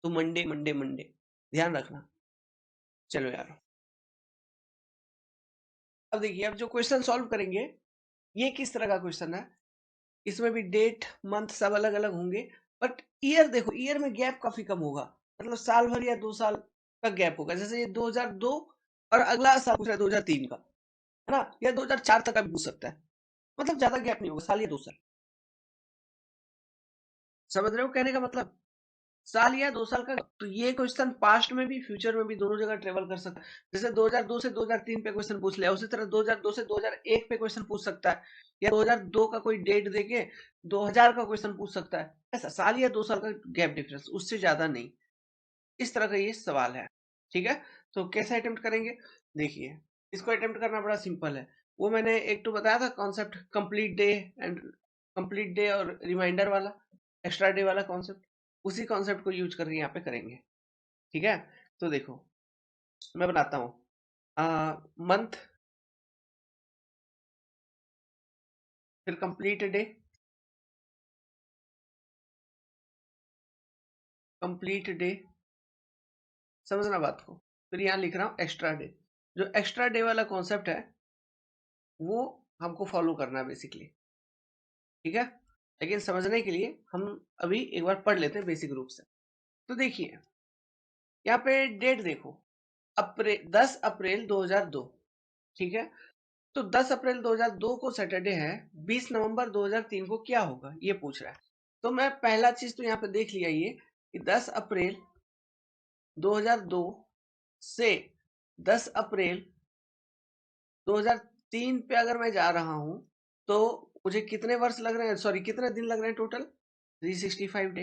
[SPEAKER 2] तो मंडे मंडे मंडे ध्यान रखना। चलो यार, अब देखिए, अब जो क्वेश्चन सॉल्व करेंगे ये किस तरह का क्वेश्चन है। इसमें भी डेट मंथ सब अलग अलग होंगे, बट ईयर देखो, ईयर में गैप काफी कम होगा, मतलब साल भर या 2 साल का गैप होगा। जैसे ये 2002 और अगला साल पूछ रहा है 2003 का, है ना, या 2004 तक का भी पूछ सकता है। मतलब ज्यादा गैप नहीं होगा, साल या 2 साल। समझ रहे हो कहने का मतलब, साल या 2 साल का। तो ये क्वेश्चन पास्ट में भी फ्यूचर में भी दोनों जगह ट्रेवल कर सकता है। जैसे 2002 से 2003 पे क्वेश्चन पूछ लिया, उसी तरह 2002 से 2001 पे क्वेश्चन पूछ सकता है, या 2002 का कोई डेट देके 2000 का क्वेश्चन पूछ सकता है। ऐसा साल या 2 साल का गैप डिफरेंस, उससे ज्यादा नहीं। इस तरह का ये सवाल है। ठीक है, तो कैसे अटेम्प्ट करेंगे, देखिए, इसको अटेम्प्ट करना बड़ा सिंपल है। वो मैंने एक तो बताया था concept, complete day and complete day और रिमाइंडर वाला, एक्स्ट्रा डे वाला कॉन्सेप्ट, उसी कॉन्सेप्ट को यूज करके यहाँ पे करेंगे। ठीक है, तो देखो मैं बनाता हूँ मंथ, फिर कंप्लीट डे, कंप्लीट डे, समझना बात को। फिर यहाँ लिख रहा हूँ एक्स्ट्रा डे। जो एक्स्ट्रा डे वाला कॉन्सेप्ट है वो हमको फॉलो करना है बेसिकली। ठीक है, लेकिन समझने के लिए हम अभी एक बार पढ़ लेते हैं बेसिक रूप से। तो देखिए यहाँ पे डेट देखो, 10 अप्रैल 2002। ठीक है, तो 10 अप्रैल 2002 को सैटरडे है, 20 नवंबर 2003 को क्या होगा ये पूछ रहा है। तो मैं पहला चीज तो यहाँ पे देख लिया ये कि 10 अप्रैल 2002 से 10 अप्रैल 2003 पे अगर मैं जा रहा हूं तो मुझे कितने वर्ष लग रहे हैं, सॉरी कितने दिन लग रहे हैं टोटल, 365 डे।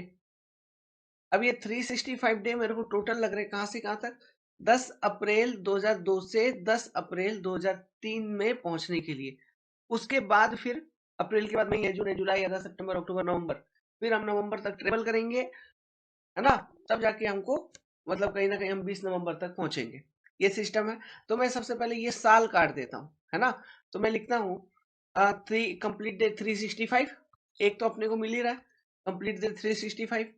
[SPEAKER 2] अब ये 365 डे मेरे को टोटल लग रहे हैं कहां से कहां तक, 10 अप्रैल 2002 से 10 अप्रैल 2003 में पहुंचने के लिए। उसके बाद फिर अप्रैल के बाद मई है, जून है, जुलाई, अगस्त, सितंबर, अक्टूबर, नवंबर, फिर हम नवंबर तक ट्रेवल करेंगे, है ना, तब जाके हमको मतलब कहीं ना कहीं हम 20 नवंबर तक पहुंचेंगे। ये सिस्टम है। तो मैं सबसे पहले ये साल काट देता हूँ, है ना। तो मैं लिखता हूँ कंप्लीट डे 365, एक तो अपने को मिल ही रहा है कंप्लीट डे 365।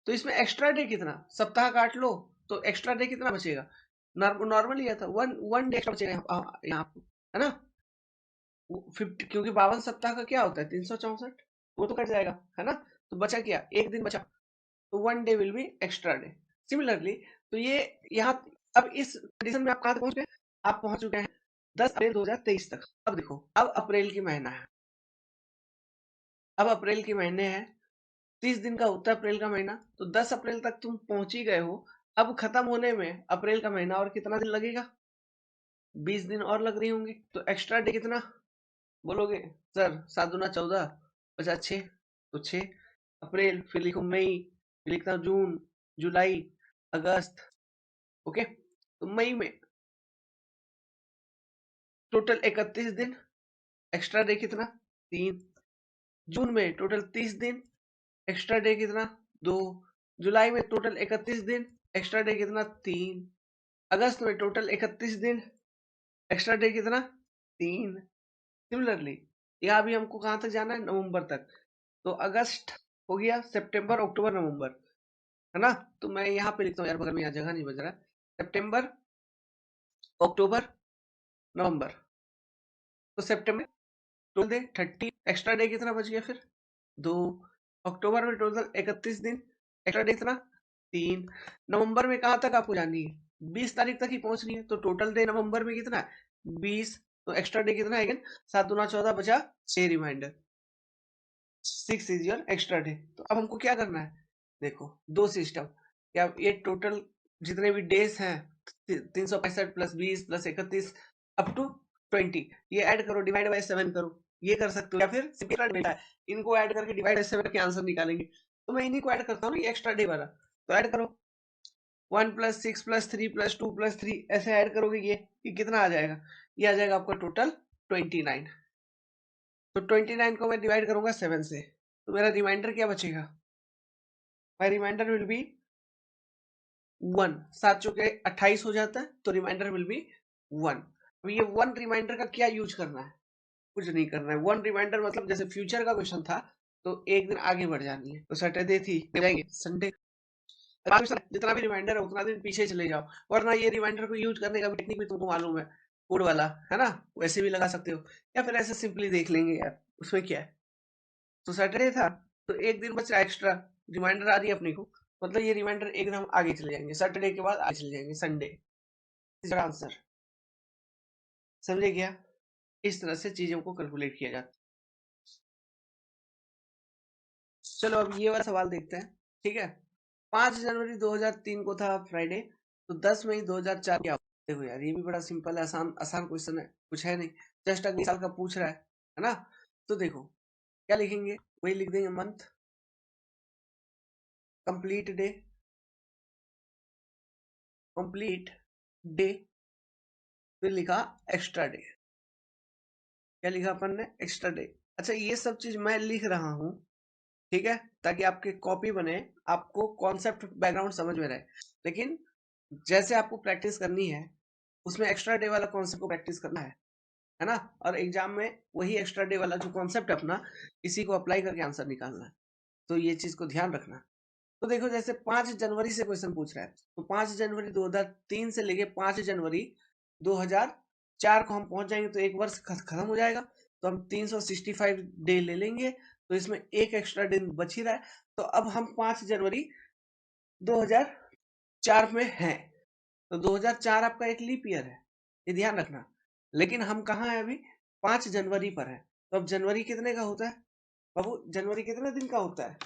[SPEAKER 2] तो इसमें एक्स्ट्रा डे कितना, सप्ताह काट लो तो एक्स्ट्रा डे कितना बचेगा, नॉर्मली था वन वन डे एक्स्ट्रा बचेगा यहाँ पे, है ना। 50, क्योंकि 52 सप्ताह का क्या होता है 364, वो तो कट जाएगा, है ना। तो बचा क्या, एक दिन बचा, तो one day will be extra day. Similarly, तो ये यहाँ, अब इस कंडीशन में आप कहाँ तक पहुंच गए, आप पहुंच चुके हैं 10 अप्रैल 2023 तक। अब देखो, अब अप्रैल की महीना है, अब अप्रैल के महीने हैं, 30 दिन का होता है अप्रैल का महीना, तो 10 अप्रैल तक तुम पहुंच ही गए हो। अब खत्म होने में अप्रैल का महीना और कितना दिन लगेगा, 20 दिन और लग रही होंगी। तो एक्स्ट्रा डे कितना बोलोगे, सर 7 दूना 14, 56, तो 6 अप्रैल, फिर लिखो मई, फिर लिखता हूँ जून, जुलाई, अगस्त। ओके, तो मई में टोटल 31 दिन, एक्स्ट्रा डे कितना, 3। जून में टोटल 30 दिन, एक्स्ट्रा डे कितना, 2। जुलाई में टोटल 31 दिन, एक्स्ट्रा डे कितना, 3। अगस्त में टोटल 31 दिन, एक्स्ट्रा डे कितना 3। सिमिलरली यहाँ भी हमको कहाँ तक जाना है, नवंबर तक। तो अगस्त हो गया, सितंबर, अक्टूबर, नवंबर, है ना। तो मैं यहाँ पे लिखता हूँ यार, बगल में यहाँ जगह नहीं बच रहा है। सितंबर, अक्टूबर, नवंबर। तो सितंबर टोटल डे 30, एक्स्ट्रा डे कितना बच गया फिर 2। अक्टूबर में टोटल 31 दिन, एक्स्ट्रा डे कितना 3। नवंबर में कहाँ तक आपको जानी है, 20 तारीख तक ही पहुंचनी है। तो टोटल डे नवंबर में कितना है 20। तो एक्स्ट्रा डे कितना है अगेन 7 दूना 14 बचा 6 reminder, 6 is your extra day. तो अब हमको क्या करना है, देखो दो सिस्टम, क्या ये टोटल जितने भी डेज हैं 365 प्लस 20 प्लस 31 अप टू 20, ये ऐड करो, डिवाइड बाय 7 करो, ये कर सकते हो। या फिर सिंपल बेटा है, इनको ऐड करके डिवाइड बाय 7 के आंसर निकालेंगे। तो मैं इन्हीं को ऐड करता हूँ ना, ये एक्स्ट्रा डे वाला। तो ऐड करो 1 प्लस 6 प्लस 3 प्लस 2 प्लस 3, ऐसे ऐड करोगे ये कितना आ जाएगा, ये आ जाएगा आपका टोटल 29। तो 29 को मैं डिवाइड करूंगा 7 से, तो मेरा रिमाइंडर क्या बचेगा, माई रिमाइंडर विल बी 1। 7 चौके 28 हो जाता है, तो रिमाइंडर विल बी 1। अब ये 1 रिमाइंडर का क्या यूज करना है, कुछ नहीं करना है। 1 रिमाइंडर मतलब जैसे फ्यूचर का क्वेश्चन था, तो एक दिन आगे बढ़ जानी है। तो सैटरडे थी, जाएंगे संडे, जितना भी रिमाइंडर है उतना दिन पीछे चले जाओ। वरना ये रिमाइंडर को यूज करने का भी टेक्निक भी तुमको मालूम है, कोड वाला, है ना, वैसे भी लगा सकते हो, या फिर ऐसे सिंपली देख लेंगे यार, उसमें क्या है। तो सैटरडे था, तो एक दिन बच रहा एक्स्ट्रा, रिमाइंडर आ रही है अपने को, मतलब ये रिमाइंडर एक दिन हम आगे चले जाएंगे, सैटरडे के बाद आगे चले जाएंगे संडे। आंसर समझे क्या, इस तरह से चीजों को कैलकुलेट किया जाता है। चलो अब ये वाला सवाल देखते हैं, ठीक है। 5 जनवरी 2003 को था फ्राइडे, तो 10 मई 2004 क्या, देखो यार ये भी बड़ा सिंपल है, आसान आसान क्वेश्चन है, कुछ है नहीं, जस्ट अगले साल का पूछ रहा है ना। तो देखो क्या लिखेंगे, वही लिख देंगे month, complete day, complete day, फिर लिखा एक्स्ट्रा डे। क्या लिखा अपन ने, एक्स्ट्रा डे। अच्छा ये सब चीज मैं लिख रहा हूँ, ठीक है, ताकि आपके कॉपी बने, आपको कॉन्सेप्ट बैकग्राउंड समझ में रहे। लेकिन जैसे आपको प्रैक्टिस करनी है, उसमें एक्स्ट्रा डे वाला कॉन्सेप्ट को प्रैक्टिस करना है ना। और एग्जाम में वही एक्स्ट्रा डे वाला जो कॉन्सेप्ट अपना, इसी को अप्लाई करके आंसर निकालना है। तो ये चीज को ध्यान रखना। तो देखो जैसे 5 जनवरी से क्वेश्चन पूछ रहा है, तो 5 जनवरी 2003 से लेके 5 जनवरी 2004 को हम पहुंच जाएंगे, तो एक वर्ष खत्म हो जाएगा। तो हम 365 डे ले लेंगे, तो इसमें एक एक्स्ट्रा दिन बच ही रहा है। तो अब हम 5 जनवरी 2004 में हैं, तो 2004 आपका एक लीप ईयर है, ये ध्यान रखना। लेकिन हम कहाँ हैं अभी, 5 जनवरी पर है। तो अब जनवरी कितने का होता है बाबू, जनवरी कितने दिन का होता है,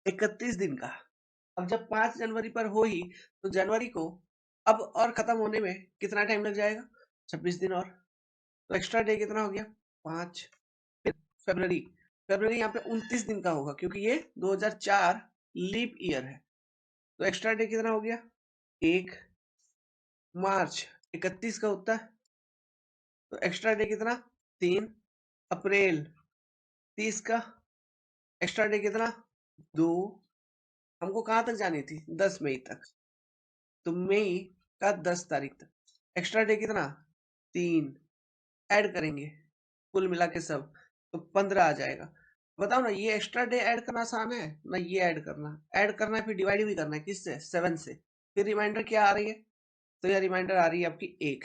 [SPEAKER 2] 31 दिन का। अब जब 5 जनवरी पर हो ही, तो जनवरी को अब और खत्म होने में कितना टाइम लग जाएगा, 26 दिन और। तो एक्स्ट्रा डे कितना हो गया 5। फरवरी, फरवरी यहाँ पे 29 दिन का होगा, क्योंकि ये 2004 लीप ईयर है। तो एक्स्ट्रा डे कितना हो गया 1। मार्च 31 का होता है, तो एक्स्ट्रा डे कितना 3। अप्रैल 30 का, एक्स्ट्रा डे कितना 2। हमको कहाँ तक जानी थी 10 मई तक, तो मई का 10 तारीख तक, एक्स्ट्रा डे कितना 3। ऐड करेंगे कुल मिला के सब, तो 15 आ जाएगा। बताओ ना, ये एक्स्ट्रा डे ऐड करना आसान है ना, ये ऐड करना है, फिर डिवाइड भी करना है, किससे 7 से। फिर रिमाइंडर क्या आ रही है, तो यह रिमाइंडर आ रही है आपकी 1।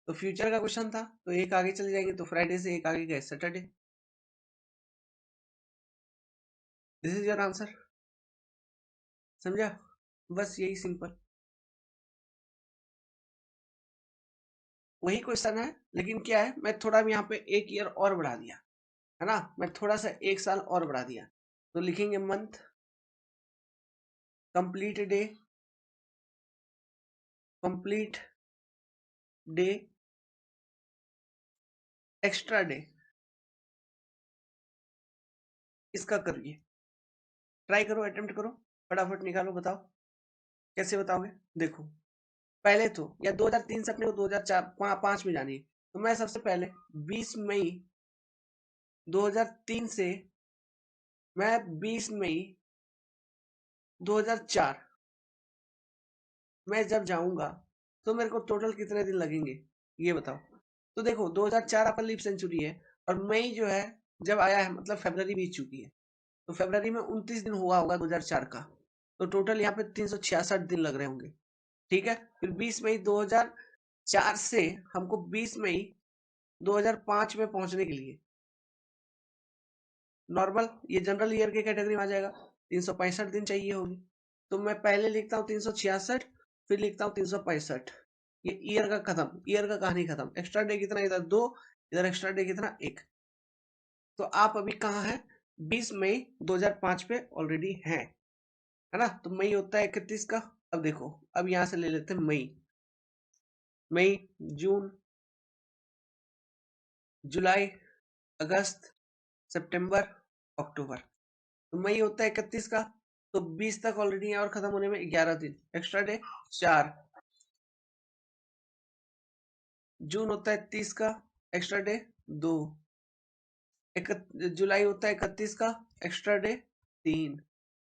[SPEAKER 2] तो फ्यूचर का क्वेश्चन था, तो एक आगे चले जाएंगे, तो फ्राइडे से एक आगे गए Saturday. This is your answer, समझा, बस यही सिंपल वही क्वेश्चन है। लेकिन क्या है, मैं थोड़ा भी यहाँ पे एक ईयर और बढ़ा दिया, है ना, मैं थोड़ा सा एक साल और बढ़ा दिया। तो लिखेंगे month, complete day, complete day, extra day. इसका करिए, ट्राई करो, अटेम्प्ट करो, फटाफट निकालो, बताओ कैसे बताओगे। देखो पहले तो या 2003 से अपने को 2004 5 में जानी है, तो मैं सबसे पहले 20 मई 2003 से मैं 20 मई 2004 मैं जब जाऊंगा, तो मेरे को टोटल कितने दिन लगेंगे ये बताओ। तो देखो 2004 आपका लीप सेंचुरी है और मई जो है जब आया है मतलब फरवरी बीत चुकी है, तो फरवरी में 29 दिन हुआ होगा 2004 का, तो टोटल यहाँ पे 366 दिन लग रहे होंगे। ठीक है, फिर 20 मई 2004 से हमको 20 मई 2005 में पहुंचने के लिए नॉर्मल ये जनरल ईयर के कैटेगरी में आ जाएगा, 365 दिन चाहिए होगी। तो मैं पहले लिखता हूँ 366, फिर लिखता हूँ 365। ये ईयर का खत्म, ईयर का कहानी खत्म। एक्स्ट्रा डे कितना, इधर 2, इधर एक्स्ट्रा डे कितना 1। तो आप अभी कहाँ हैं, 20 मई 2005 पे ऑलरेडी हैं, है ना। तो मई होता है 31 का। अब देखो, अब यहां से ले लेते हैं मई, जून, जुलाई, अगस्त, सितंबर, अक्टूबर। तो मई होता है 31 का, तो 20 तक ऑलरेडी है और खत्म होने में 11 दिन, एक्स्ट्रा डे 4। जून होता है 30 का, एक्स्ट्रा डे 2। जुलाई होता है 31 का, एक्स्ट्रा डे 3।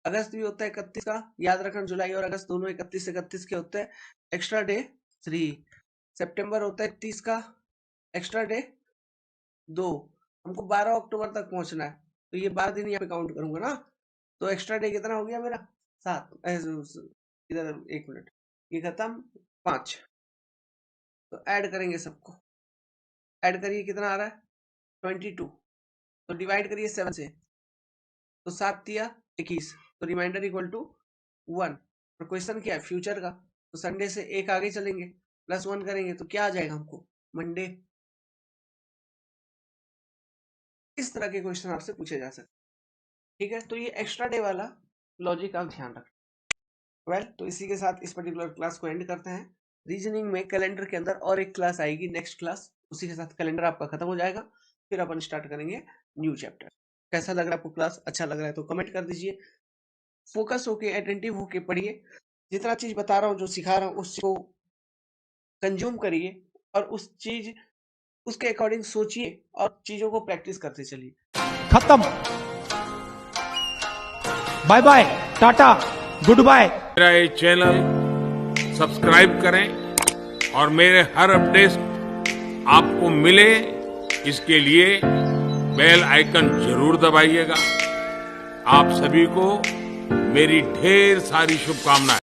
[SPEAKER 2] अगस्त भी होता है 31 का, याद रखना जुलाई और अगस्त दोनों 31 के होते हैं, एक्स्ट्रा डे 3। सितंबर होता है 30 का, एक्स्ट्रा डे 2। हमको 12 अक्टूबर तक पहुंचना है, तो ये 12 दिन यहाँ पे काउंट करूंगा ना। तो एक्स्ट्रा डे कितना हो गया मेरा 7, इधर 1 मिनट, ये खत्म 5। तो ऐड करेंगे सबको, ऐड करिए कितना आ रहा है 22। तो डिवाइड करिए 7 से, तो 7 दिया 21, तो रिमाइंडर इक्वल टू 1। और क्वेश्चन क्या है फ्यूचर का, तो संडे से एक आगे चलेंगे, +1 करेंगे तो क्या आ जाएगा हमको मंडे। इस तरह के क्वेश्चन आपसे पूछे जा सकते, ठीक है। तो ये एक्स्ट्रा डे वाला लॉजिक आप ध्यान रखें। वेल, तो इसी के साथ इस पर्टिकुलर क्लास को एंड करते हैं। रीजनिंग में कैलेंडर के अंदर और एक क्लास आएगी, नेक्स्ट क्लास, उसी के साथ कैलेंडर आपका खत्म हो जाएगा, फिर अपन स्टार्ट करेंगे न्यू चैप्टर। कैसा लग रहा है आपको क्लास, अच्छा लग रहा है तो कमेंट कर दीजिए। फोकस होके अटेंटिव होके पढ़िए, जितना चीज बता रहा हूँ जो सिखा रहा हूँ उसको कंज्यूम करिए और उस चीज उसके अकॉर्डिंग सोचिए और चीजों को प्रैक्टिस करते चलिए।
[SPEAKER 3] खत्म, bye bye, tata, good bye.
[SPEAKER 1] मेरा ये चैनल सब्सक्राइब करें और मेरे हर अपडेट आपको मिले इसके लिए बेल आइकन जरूर दबाइएगा। आप सभी को मेरी ढेर सारी शुभकामनाएं।